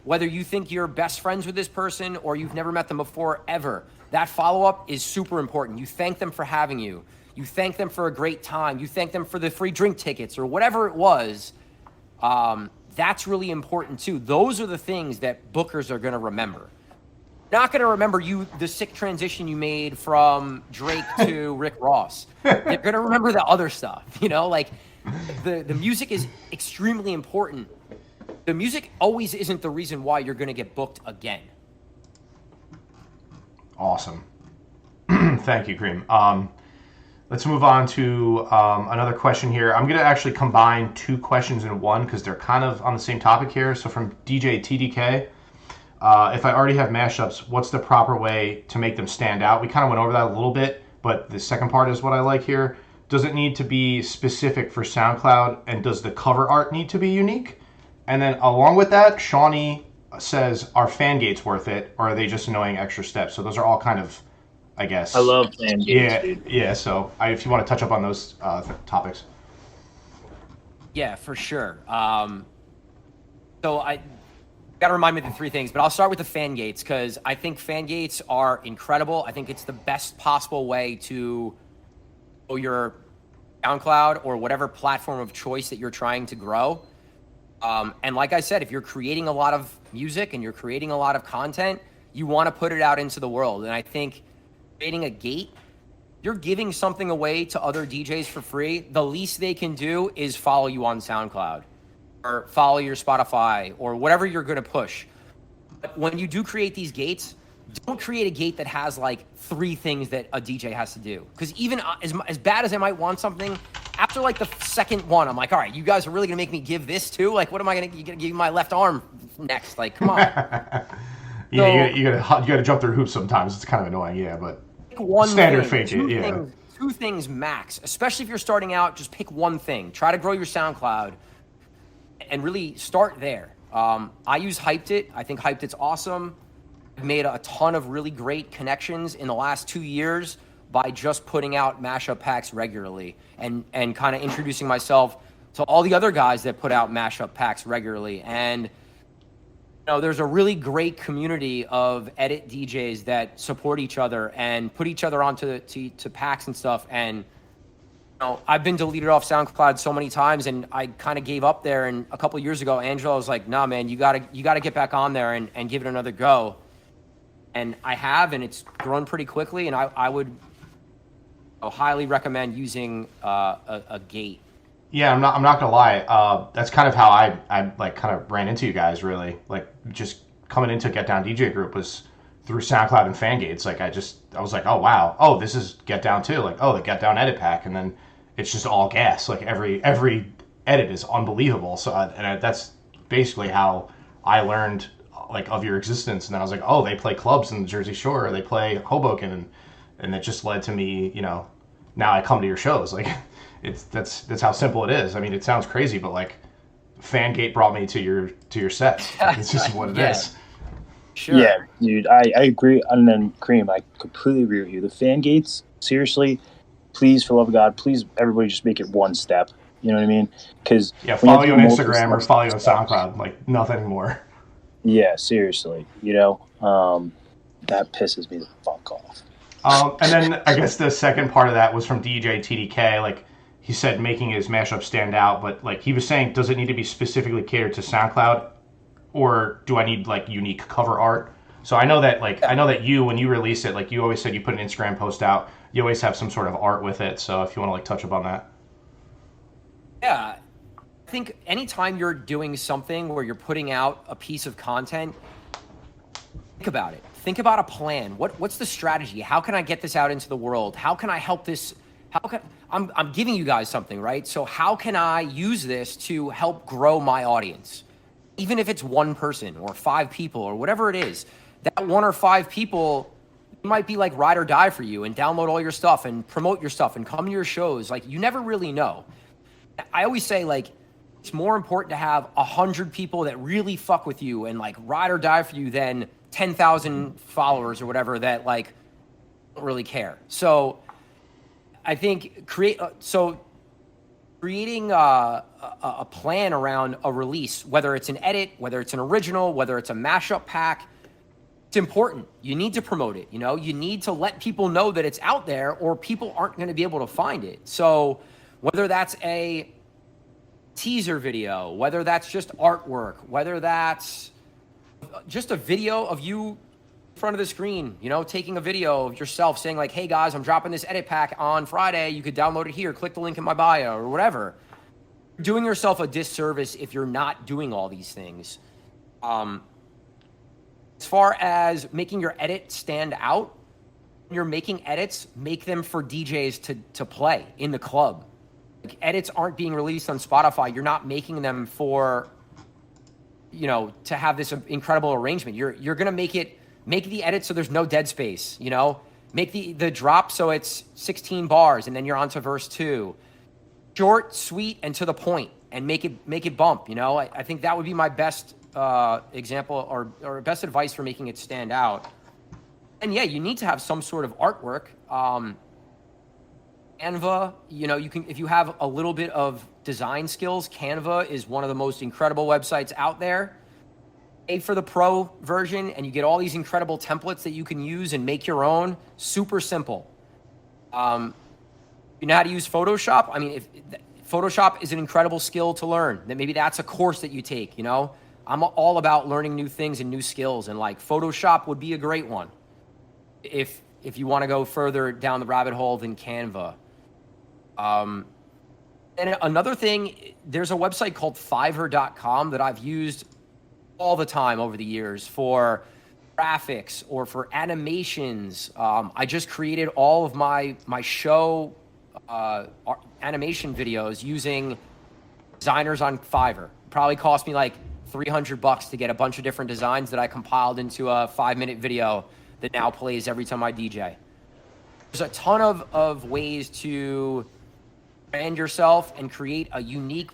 Whether you think you're best friends with this person or you've never met them before, ever, that follow-up is super important. You thank them for having you. You thank them for a great time. You thank them for the free drink tickets or whatever it was. That's really important too. Those are the things that bookers are going to remember. Not going to remember the sick transition you made from Drake to Rick Ross. They're going to remember the other stuff, you know, like the music is extremely important. The music always isn't the reason why you're going to get booked again. Awesome. Thank you, Kareem. Let's move on to another question here. I'm going to actually combine two questions in one because they're kind of on the same topic here. So from DJ TDK, if I already have mashups, what's the proper way to make them stand out? We kind of went over that a little bit, but the second part is what I like here. Does it need to be specific for SoundCloud, and does the cover art need to be unique? And then along with that, Shawnee says, are fan gates worth it, or are they just annoying extra steps? So those are all kind of, I guess. I love fan gates, yeah, dude. Yeah, so if you want to touch up on those topics. Yeah, for sure. So Got to remind me of the three things, but I'll start with the fan gates because I think fan gates are incredible. I think it's the best possible way to grow your SoundCloud or whatever platform of choice that you're trying to grow. And like I said, if you're creating a lot of music and you're creating a lot of content, you want to put it out into the world. And I think creating a gate, you're giving something away to other DJs for free. The least they can do is follow you on SoundCloud or follow your Spotify or whatever you're going to push. But when you do create these gates, don't create a gate that has like 3 things that a DJ has to do. Because even as bad as I might want something, after like the second one, I'm like, all right, you guys are really going to make me give this too? Like, what am I going to, you going to give me my left arm next? Like, come on. Yeah, so, you gotta jump through hoops sometimes. It's kind of annoying, yeah, but one standard thing, fake it, yeah. 2 things max, especially if you're starting out. Just pick one thing. Try to grow your SoundCloud and really start there. I use Hyped It. I think Hyped It's awesome. I've made a ton of really great connections in the last 2 years by just putting out mashup packs regularly and kind of introducing myself to all the other guys that put out mashup packs regularly. And there's a really great community of edit DJs that support each other and put each other onto to packs and stuff. And I've been deleted off SoundCloud so many times, and I kind of gave up there. And a couple of years ago, Angela was like, "Nah, man, you gotta get back on there and give it another go." And I have, and it's grown pretty quickly. And I would highly recommend using a gate. Yeah, I'm not gonna lie. That's kind of how I like kind of ran into you guys. Really, like just coming into Get Down DJ Group was through SoundCloud and Fangates. Like I was like, oh wow, oh this is Get Down too. Like the Get Down edit pack, and then it's just all gas. Like every edit is unbelievable. So that's basically how I learned like of your existence. And then I was like, oh, they play clubs in the Jersey Shore, or they play Hoboken, and it just led to me. Now I come to your shows. Like that's how simple it is. I mean, it sounds crazy, but like Fangate brought me to your sets. It's just what it is. Sure. Yeah, dude, I agree. And then Cream, I completely agree with you. The fan gates, seriously, please, for the love of God, please, everybody just make it one step. You know what I mean? Because follow you on Instagram or follow you on SoundCloud. Like nothing more. Yeah, seriously. That pisses me the fuck off. And then I guess the second part of that was from DJ TDK. Like he said, making his mashup stand out, but like he was saying, does it need to be specifically catered to SoundCloud? Or do I need like unique cover art? So I know that you, when you release it, like you always said, you put an Instagram post out, you always have some sort of art with it. So if you want to like touch upon that. Yeah, I think anytime you're doing something where you're putting out a piece of content, think about it. Think about a plan. What's the strategy? How can I get this out into the world? How can I help this? I'm giving you guys something, right? So how can I use this to help grow my audience? Even if it's one person or 5 people or whatever it is, that 1 or 5 people might be like ride or die for you and download all your stuff and promote your stuff and come to your shows. Like you never really know. I always say like, it's more important to have 100 people that really fuck with you and like ride or die for you than 10,000 followers or whatever that like don't really care. So I think creating a plan around a release, whether it's an edit, whether it's an original, whether it's a mashup pack, it's important. You need to promote it. You need to let people know that it's out there, or people aren't going to be able to find it. So whether that's a teaser video, whether that's just artwork, whether that's just a video of you in front of the screen, taking a video of yourself saying like, hey guys, I'm dropping this edit pack on Friday. You could download it here. Click the link in my bio or whatever. You're doing yourself a disservice if you're not doing all these things. As far as making your edit stand out, when you're making edits, make them for DJs to play in the club. Like, edits aren't being released on Spotify. You're not making them for, to have this incredible arrangement. You're going to make the edit so there's no dead space, Make the drop so it's 16 bars and then you're on to verse 2. Short, sweet, and to the point, and make it bump, I think that would be my best example or best advice for making it stand out. And yeah, you need to have some sort of artwork. Canva, you can, if you have a little bit of design skills, Canva is one of the most incredible websites out there. pay for the pro version and you get all these incredible templates that you can use and make your own. Super simple. You know how to use Photoshop? I mean, if Photoshop is an incredible skill to learn, then maybe that's a course that you take, you know? I'm all about learning new things and new skills, and like Photoshop would be a great one if you want to go further down the rabbit hole than Canva. And another thing, there's a website called Fiverr.com that I've used all the time over the years for graphics or for animations. I just created all of my show animation videos using designers on Fiverr. Probably cost me like $300 to get a bunch of different designs that I compiled into a 5-minute video that now plays every time I DJ. There's a ton of ways to brand yourself and create a unique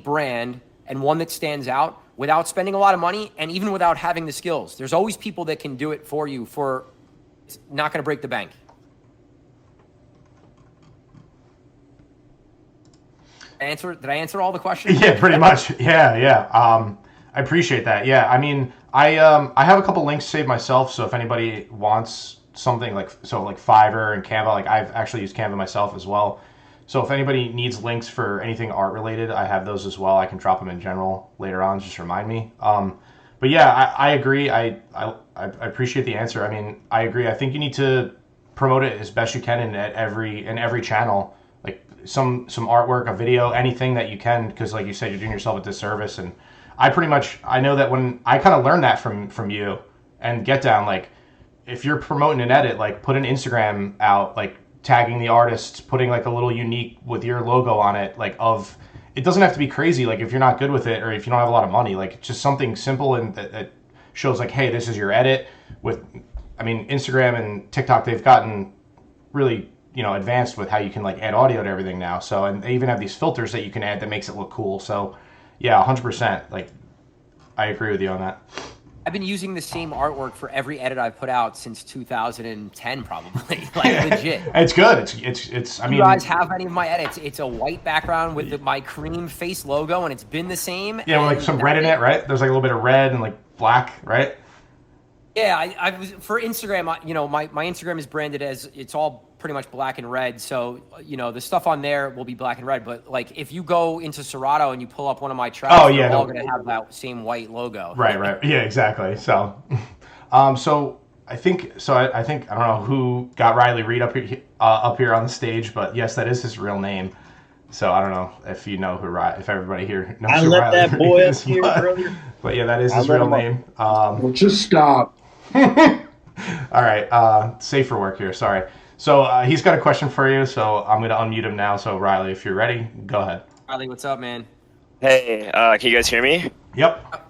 brand, and one that stands out without spending a lot of money and even without having the skills. There's always people that can do it for you for it's not going to break the bank. Did I answer all the questions? Yeah, pretty much. Yeah. I appreciate that. Yeah, I mean, I have a couple links saved myself, so if anybody wants something like Fiverr and Canva, like I've actually used Canva myself as well. So if anybody needs links for anything art related, I have those as well. I can drop them in general later on. Just remind me. But yeah, I agree. I appreciate the answer. I mean, I agree. I think you need to promote it as best you can in every channel. Like some artwork, a video, anything that you can, because like you said, you're doing yourself a disservice. And I know that when I kind of learned that from you and Get Down, like if you're promoting an edit, like put an Instagram out, like tagging the artists, putting like a little unique with your logo on it, like it doesn't have to be crazy. Like if you're not good with it or if you don't have a lot of money, like just something simple and that shows like, hey, this is your edit. Instagram and TikTok, they've gotten really, advanced with how you can like add audio to everything now. So, and they even have these filters that you can add that makes it look cool. So yeah, 100%. Like I agree with you on that. I've been using the same artwork for every edit I've put out since 2010, probably. Like legit. It's good. It's. You guys have any of my edits? It's a white background with my cream face logo, and it's been the same. Yeah, with like some red in it, right? There's like a little bit of red and like black, right? Yeah, I was for Instagram. My Instagram is branded as it's all pretty much black and red. So the stuff on there will be black and red. But like if you go into Serato and you pull up one of my tracks, they're all going to have that same white logo. Right. Yeah, exactly. So, so I think I don't know who got Riley Reed up here on the stage, but yes, that is his real name. So I don't know if if everybody here knows who Riley that Reed boy is, up here earlier. But yeah, that is his real name. Well, just stop. All right, safe for work here. Sorry. So he's got a question for you, so I'm going to unmute him now. So Riley, if you're ready, go ahead. Riley, what's up, man? Hey, can you guys hear me? Yep.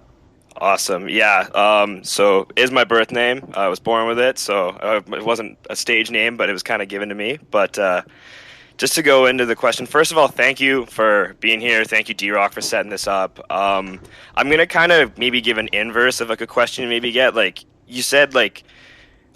Awesome. Yeah. So is my birth name. I was born with it, so it wasn't a stage name, but it was kind of given to me. But just to go into the question, first of all, thank you for being here. Thank you, Deerock, for setting this up. I'm going to kind of maybe give an inverse of like a question you maybe get. Like you said, like,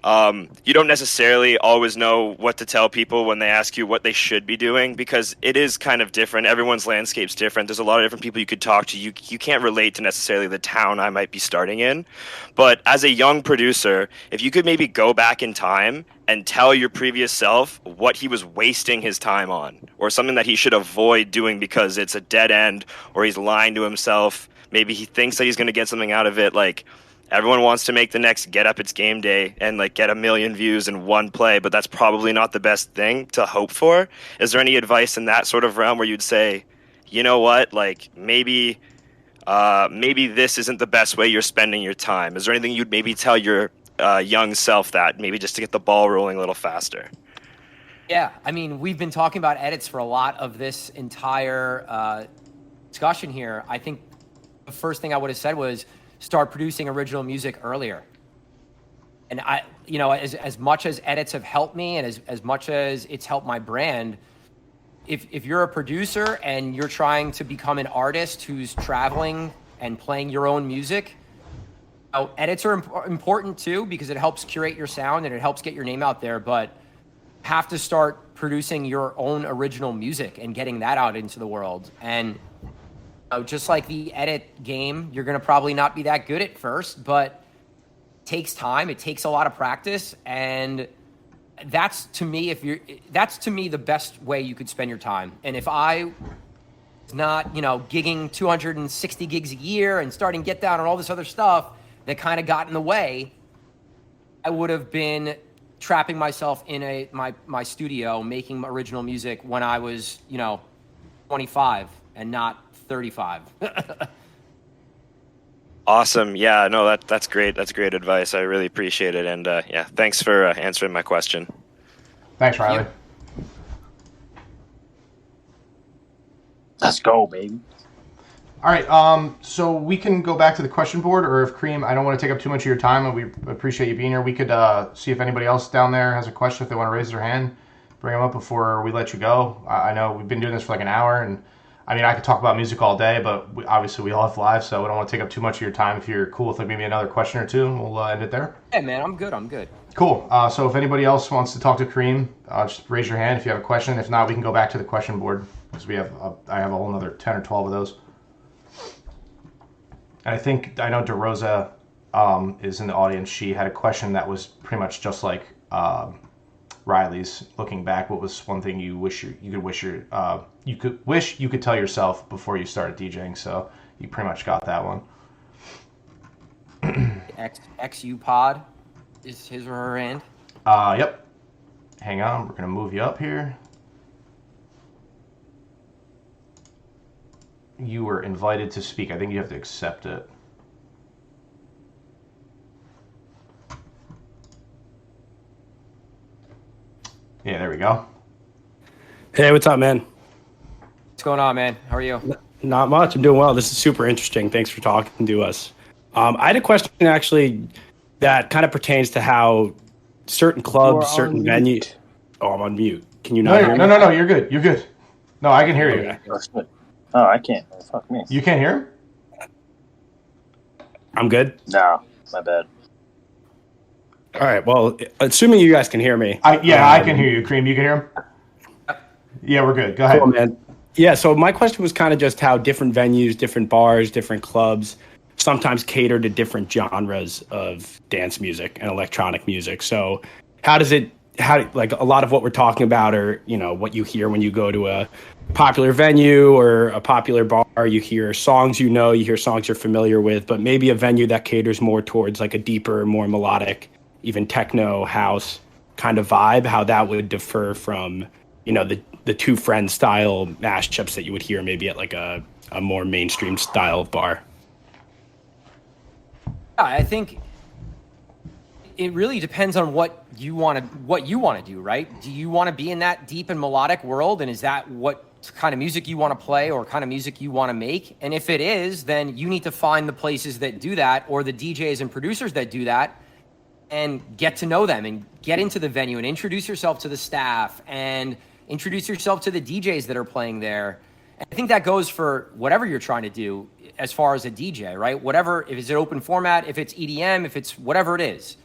you don't necessarily always know what to tell people when they ask you what they should be doing, because it is kind of different. Everyone's landscape's different. There's a lot of different people you could talk to. You can't relate to necessarily the town I might be starting in. But as a young producer, if you could maybe go back in time and tell your previous self what he was wasting his time on, or something that he should avoid doing because it's a dead end, or he's lying to himself, maybe he thinks that he's going to get something out of it, like everyone wants to make the next Get Up It's Game Day and like get 1 million views in one play, but that's probably not the best thing to hope for. Is there any advice in that sort of realm where you'd say, you know what, like maybe this isn't the best way you're spending your time? Is there anything you'd maybe tell your young self that maybe just to get the ball rolling a little faster? Yeah, I mean, we've been talking about edits for a lot of this entire discussion here. I think the first thing I would have said was start producing original music earlier. And as much as edits have helped me and as much as it's helped my brand, if you're a producer and you're trying to become an artist who's traveling and playing your own music, edits are important too, because it helps curate your sound and it helps get your name out there, but have to start producing your own original music and getting that out into the world. And just like the edit game, you're going to probably not be that good at first, but it takes time. It takes a lot of practice. And that's to me, the best way you could spend your time. And if I was not, gigging 260 gigs a year and starting Get Down and all this other stuff that kind of got in the way, I would have been trapping myself in my studio making original music when I was, 25 and not 35. Awesome. Yeah, no, that's great. That's great advice. I really appreciate it. And yeah, thanks for answering my question. Thanks, Riley. Let's go, baby. All right, so we can go back to the question board, or if Cream, I don't want to take up too much of your time, and we appreciate you being here. We could see if anybody else down there has a question, if they want to raise their hand, bring them up before we let you go. I know we've been doing this for like an hour, and I mean, I could talk about music all day, but obviously we all have lives, so I don't want to take up too much of your time. If you're cool with like maybe another question or two, we'll end it there. Yeah, man, I'm good. Cool. So if anybody else wants to talk to Kareem, just raise your hand if you have a question. If not, we can go back to the question board, because I have a whole another 10 or 12 of those. And I know DeRosa is in the audience. She had a question that was pretty much just like Riley's. Looking back, what was one thing you could tell yourself before you started DJing? So you pretty much got that one. XU Pod is his or her hand. Yep. Hang on, we're gonna move you up here. You were invited to speak. I think you have to accept it. Yeah, there we go. Hey, what's up, man? What's going on, man? How are you? Not much. I'm doing well. This is super interesting. Thanks for talking to us. I had a question actually that kind of pertains to how certain clubs, certain venues. Oh, I'm on mute. Can you not hear me? No. You're good. You're good. No, I can hear you. Okay. Oh, I can't. Fuck me. You can't hear him? I'm good? No, my bad. All right. Well, assuming you guys can hear me. I can hear you. Cream, you can hear him? Yeah, we're good. Go ahead. Cool, man. Yeah, so my question was kind of just how different venues, different bars, different clubs sometimes cater to different genres of dance music and electronic music. So like a lot of what we're talking about are, what you hear when you go to a popular venue or a popular bar, you hear songs you hear songs you're familiar with, but maybe a venue that caters more towards like a deeper, more melodic, even techno house kind of vibe, how that would differ from, the two friends style mashups that you would hear maybe at like a more mainstream style of bar. Yeah, I think it really depends on what you want to do, right? Do you want to be in that deep and melodic world, and is that what kind of music you want to play or kind of music you want to make? And if it is, then you need to find the places that do that, or the DJs and producers that do that, and get to know them and get into the venue and introduce yourself to the staff and introduce yourself to the DJs that are playing there. And I think that goes for whatever you're trying to do as far as a DJ, right? Whatever, if it's an open format, if it's EDM, if it's whatever it is.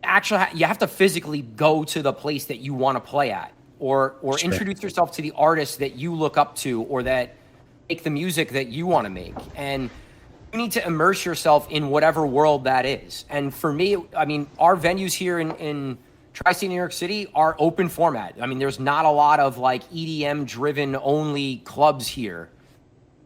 Actually, you have to physically go to the place that you want to play at, or Sure. introduce yourself to the artists that you look up to, or that make the music that you want to make. And you need to immerse yourself in whatever world that is. And for me, I mean, our venues here in Tri-State New York City are open format. I mean, there's not a lot of like EDM driven only clubs here,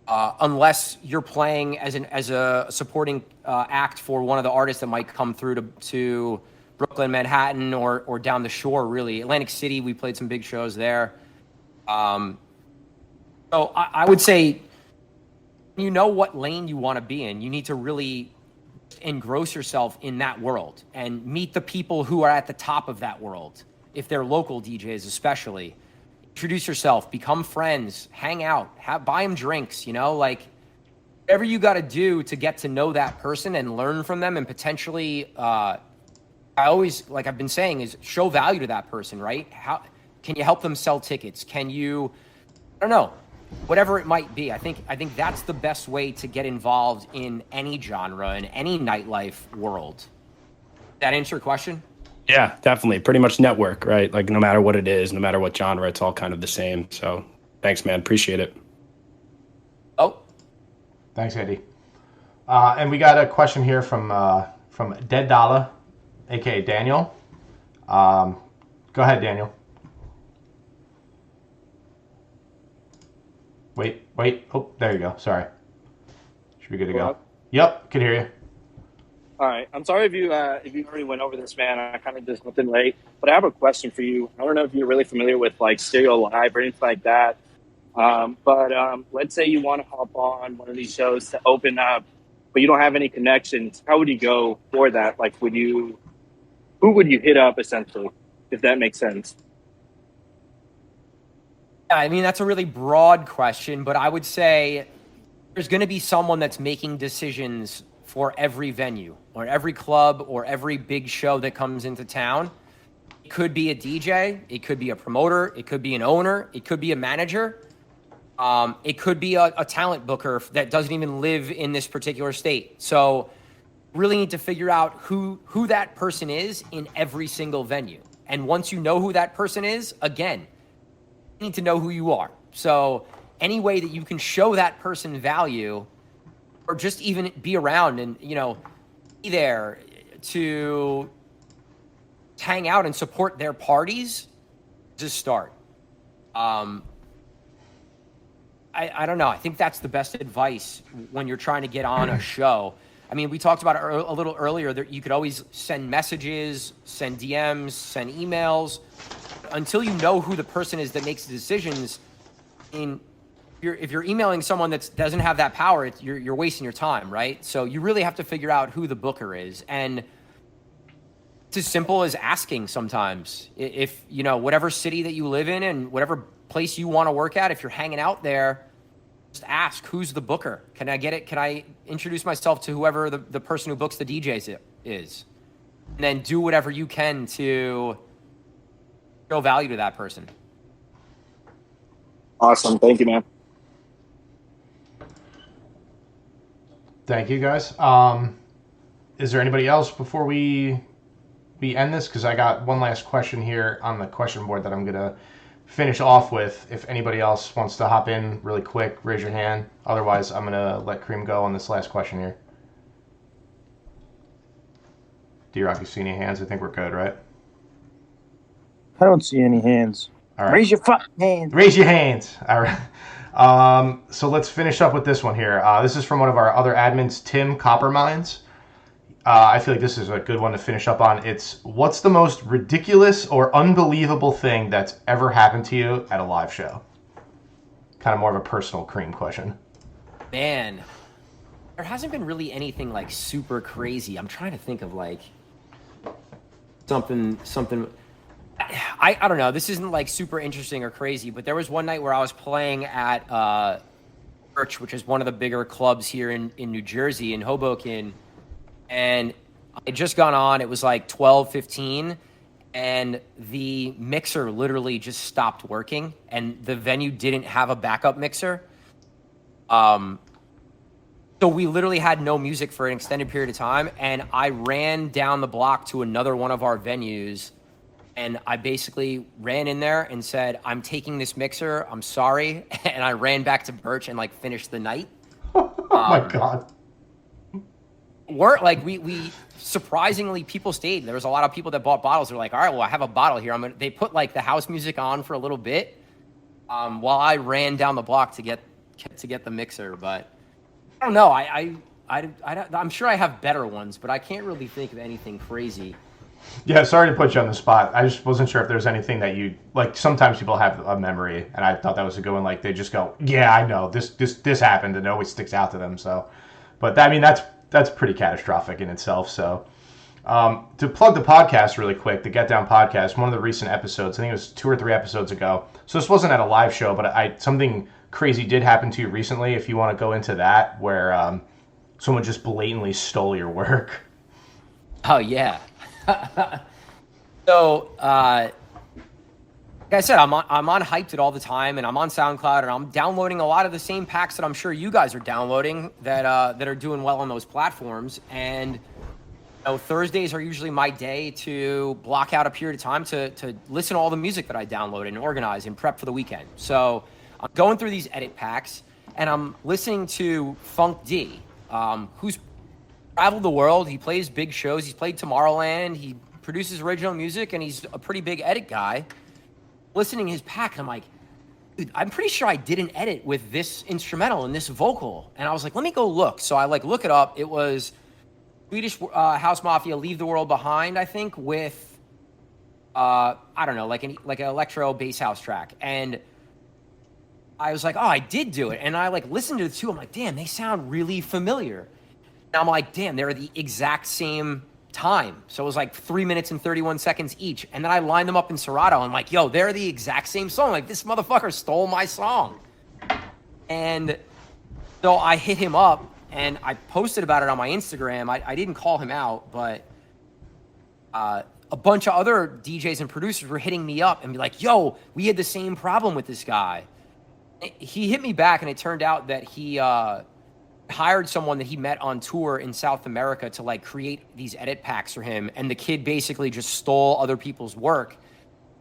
unless you're playing as a supporting act for one of the artists that might come through to Brooklyn, Manhattan, or down the shore. Really, Atlantic City, we played some big shows there. So I would say, you know what lane you want to be in. You need to really engross yourself in that world and meet the people who are at the top of that world. If they're local DJs, especially, introduce yourself, become friends, hang out, buy them drinks. Like whatever you got to do to get to know that person and learn from them, and potentially, I always, like I've been saying, is show value to that person, right? How can you help them sell tickets? Can you, I don't know, whatever it might be. I think that's the best way to get involved in any genre, in any nightlife world. That answer your question? Yeah, definitely. Pretty much network, right? Like no matter what it is, no matter what genre, it's all kind of the same. So thanks, man. Appreciate it. Thanks, Andy. And we got a question here from Dead Dollar, aka Daniel. Go ahead, Daniel. Wait. Oh, there you go. Sorry. Should be good to go. Yep, can hear you. All right. I'm sorry if you already went over this, man. I kind of just looked in late, but I have a question for you. I don't know if you're really familiar with like Stereo Live or anything like that. But let's say you want to hop on one of these shows to open up, but you don't have any connections. How would you go for that? Like, who would you hit up essentially, if that makes sense? Yeah, I mean, that's a really broad question, but I would say there's going to be someone that's making decisions for every venue or every club or every big show that comes into town. It could be a DJ, it could be a promoter, it could be an owner, it could be a manager. It could be a talent booker that doesn't even live in this particular state. So really need to figure out who that person is in every single venue. And once you know who that person is, again, you need to know who you are. So any way that you can show that person value or just even be around and, be there to hang out and support their parties, just start. I don't know. I think that's the best advice when you're trying to get on a show. I mean, we talked about it a little earlier that you could always send messages, send DMs, send emails. Until you know who the person is that makes the decisions, if you're emailing someone that doesn't have that power, you're wasting your time, right? So you really have to figure out who the booker is. And it's as simple as asking sometimes. If, whatever city that you live in and whatever place you want to work at, if you're hanging out there, just ask, who's the booker? Can I get it? Can I introduce myself to whoever the person who books the DJs is? And then do whatever you can to show value to that person. Awesome. Thank you, man. Thank you, guys. Is there anybody else before we end this? Because I got one last question here on the question board that I'm going to finish off with. If anybody else wants to hop in really quick, raise your hand. Otherwise, I'm going to let Kareem go on this last question here. Deerock, you see any hands? I think we're good, right? I don't see any hands. All right. Raise your fucking hands. Raise your hands. All right. So let's finish up with this one here. This is from one of our other admins, Tim Coppermines. I feel like this is a good one to finish up on. It's, what's the most ridiculous or unbelievable thing that's ever happened to you at a live show? Kind of more of a personal Kareem question. Man, there hasn't been really anything like super crazy. I'm trying to think of like something. I don't know. This isn't like super interesting or crazy, but there was one night where I was playing at Church, which is one of the bigger clubs here in New Jersey, in Hoboken. And I had just gone on. It was like 12:15, and the mixer literally just stopped working, and the venue didn't have a backup mixer. So we literally had no music for an extended period of time, and I ran down the block to another one of our venues, and I basically ran in there and said, "I'm taking this mixer. I'm sorry," and I ran back to Birch and like finished the night. Oh my God. We surprisingly, people stayed. There was a lot of people that bought bottles. They're like, all right, well, I have a bottle here. They put like the house music on for a little bit while I ran down the block to get the mixer. But I don't know. I'm sure I have better ones, but I can't really think of anything crazy. Yeah, sorry to put you on the spot. I just wasn't sure if there's anything that you like. Sometimes people have a memory, and I thought that was a good one. Like they just go, "Yeah, I know this happened," and it always sticks out to them. So, but I mean that's pretty catastrophic in itself. So, to plug the podcast really quick, the Get Down podcast, one of the recent episodes, I think it was 2 or 3 episodes ago. So this wasn't at a live show, but something crazy did happen to you recently. If you want to go into that, where someone just blatantly stole your work. Oh yeah. So, like I said, I'm on Hyped It all the time, and I'm on SoundCloud, and I'm downloading a lot of the same packs that I'm sure you guys are downloading that are doing well on those platforms. And Thursdays are usually my day to block out a period of time to listen to all the music that I download and organize and prep for the weekend. So I'm going through these edit packs, and I'm listening to Funk D, who's traveled the world. He plays big shows. He's played Tomorrowland. He produces original music, and he's a pretty big edit guy. Listening to his pack, and I'm like, dude, I'm pretty sure I did an edit with this instrumental and this vocal. And I was like, let me go look. So I look it up. It was Swedish House Mafia, Leave the World Behind, I think, with, I don't know, like an electro bass house track. And I was like, oh, I did do it. And I listened to the two. I'm like, damn, they sound really familiar. And I'm like, damn, they're the exact same time. So it was 3 minutes and 31 seconds each. And then I lined them up in Serato. I'm like, yo, they're the exact same song. Like, this motherfucker stole my song. And so I hit him up and I posted about it on my Instagram. I didn't call him out, but a bunch of other DJs and producers were hitting me up and be like, yo, we had the same problem with this guy. He hit me back, and it turned out that he hired someone that he met on tour in South America to create these edit packs for him. And the kid basically just stole other people's work,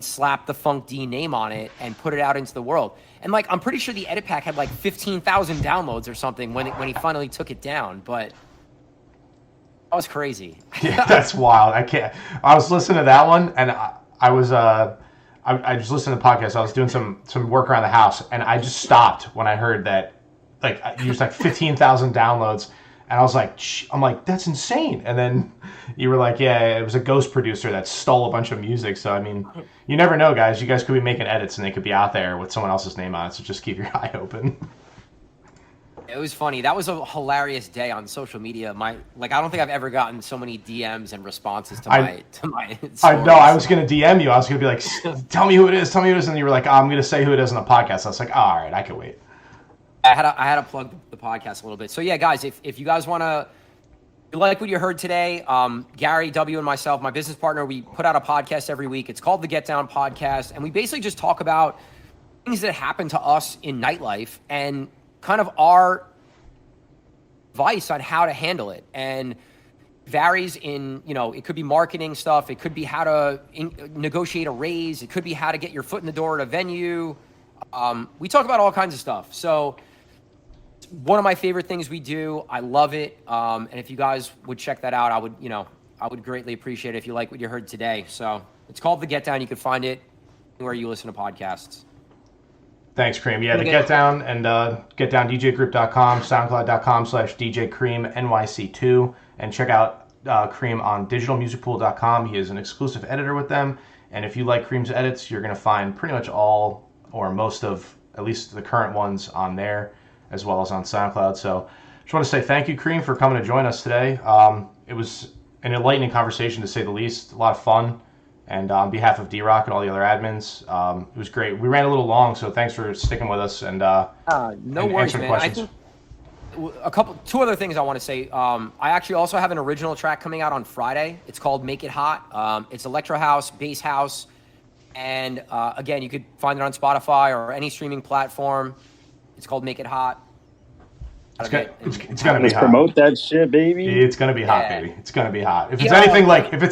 slapped the Funk D name on it, and put it out into the world. And I'm pretty sure the edit pack had 15,000 downloads or something when he finally took it down. But that was crazy. Yeah, that's wild. I was listening to that one, and I was I just listened to the podcast. I was doing some work around the house, and I just stopped when I heard that used 15,000 downloads, and I was like, I'm like, that's insane. And then you were like, yeah, it was a ghost producer that stole a bunch of music. So I mean, you never know, guys. You guys could be making edits, and they could be out there with someone else's name on it. So just keep your eye open. It was funny. That was a hilarious day on social media. I don't think I've ever gotten so many DMs and responses to my stories. I know. I was going to DM you. I was going to be like, tell me who it is. Tell me who it is. And you were like, oh, I'm going to say who it is on the podcast. I was like, oh, all right, I can wait. I had to plug the podcast a little bit. So yeah, guys, if you guys want to, you like what you heard today, Gary W and myself, my business partner, we put out a podcast every week. It's called the Get Down Podcast, and we basically just talk about things that happen to us in nightlife and kind of our advice on how to handle it. And varies in, it could be marketing stuff. It could be how to negotiate a raise. It could be how to get your foot in the door at a venue. We talk about all kinds of stuff. So one of my favorite things we do. I love it. And if you guys would check that out, I would greatly appreciate it if you like what you heard today. So it's called The Get Down. You can find it anywhere you listen to podcasts. Thanks, Cream. Yeah, the Get Down and getdowndjgroup.com, soundcloud.com/DJCreamNYC2, and check out Cream on digitalmusicpool.com. He is an exclusive editor with them, and if you like Cream's edits, you're going to find pretty much all or most of at least the current ones on there, as well as on SoundCloud. So just want to say thank you, Cream, for coming to join us today. It was an enlightening conversation, to say the least. A lot of fun. And on behalf of Deerock and all the other admins, it was great. We ran a little long, so thanks for sticking with us and no worries, man. Questions. I think two other things I want to say. I actually also have an original track coming out on Friday. It's called Make It Hot. It's electro house, bass house, and again, you could find it on Spotify or any streaming platform. It's called Make It Hot. It's gonna be hot. Promote that shit, baby. It's gonna be hot, baby. It's gonna be hot. If it's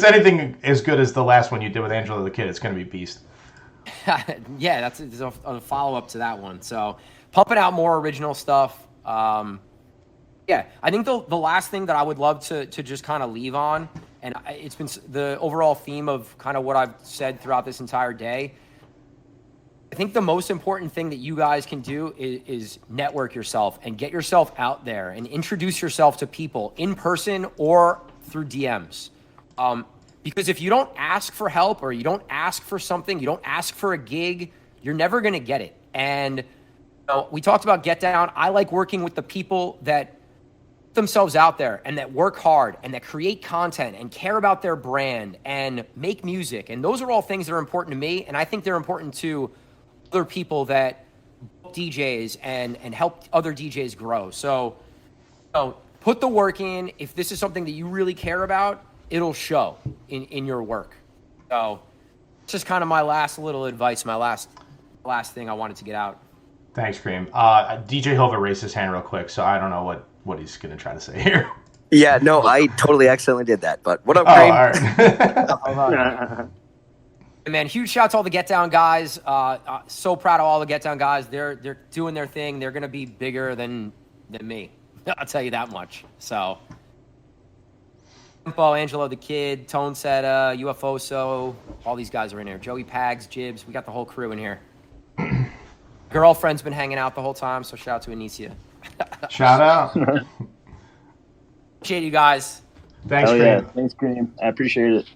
anything as good as the last one you did with Angela the Kid, it's gonna be beast. Yeah, that's a follow up to that one. So pumping out more original stuff. Yeah, I think the last thing that I would love to just kind of leave on, and it's been the overall theme of kind of what I've said throughout this entire day. I think the most important thing that you guys can do is network yourself and get yourself out there and introduce yourself to people in person or through DMs. Because if you don't ask for help or you don't ask for something, you don't ask for a gig, you're never going to get it. And we talked about Get Down. I like working with the people that put themselves out there and that work hard and that create content and care about their brand and make music. And those are all things that are important to me. And I think they're important to other people that book DJs and help other DJs grow. So, put the work in. If this is something that you really care about, it'll show in your work. So it's just kind of my last little advice, my last thing I wanted to get out. Thanks, Cream. DJ Hova raised his hand real quick, so I don't know what he's going to try to say here. Yeah, no, I totally accidentally did that. But what up, Cream? All right. Man, huge shout out to all the Get Down guys. So proud of all the Get Down guys. They're doing their thing. They're gonna be bigger than me. I'll tell you that much. So, Tempo, Angelo the Kid, Tone Seta, UFOso, all these guys are in here. Joey Pags, Jibs, we got the whole crew in here. Girlfriend's been hanging out the whole time, so shout out to Anicia. Shout out. Appreciate you guys. Thanks, Hell Cream. yeah. Thanks, Cream. I appreciate it.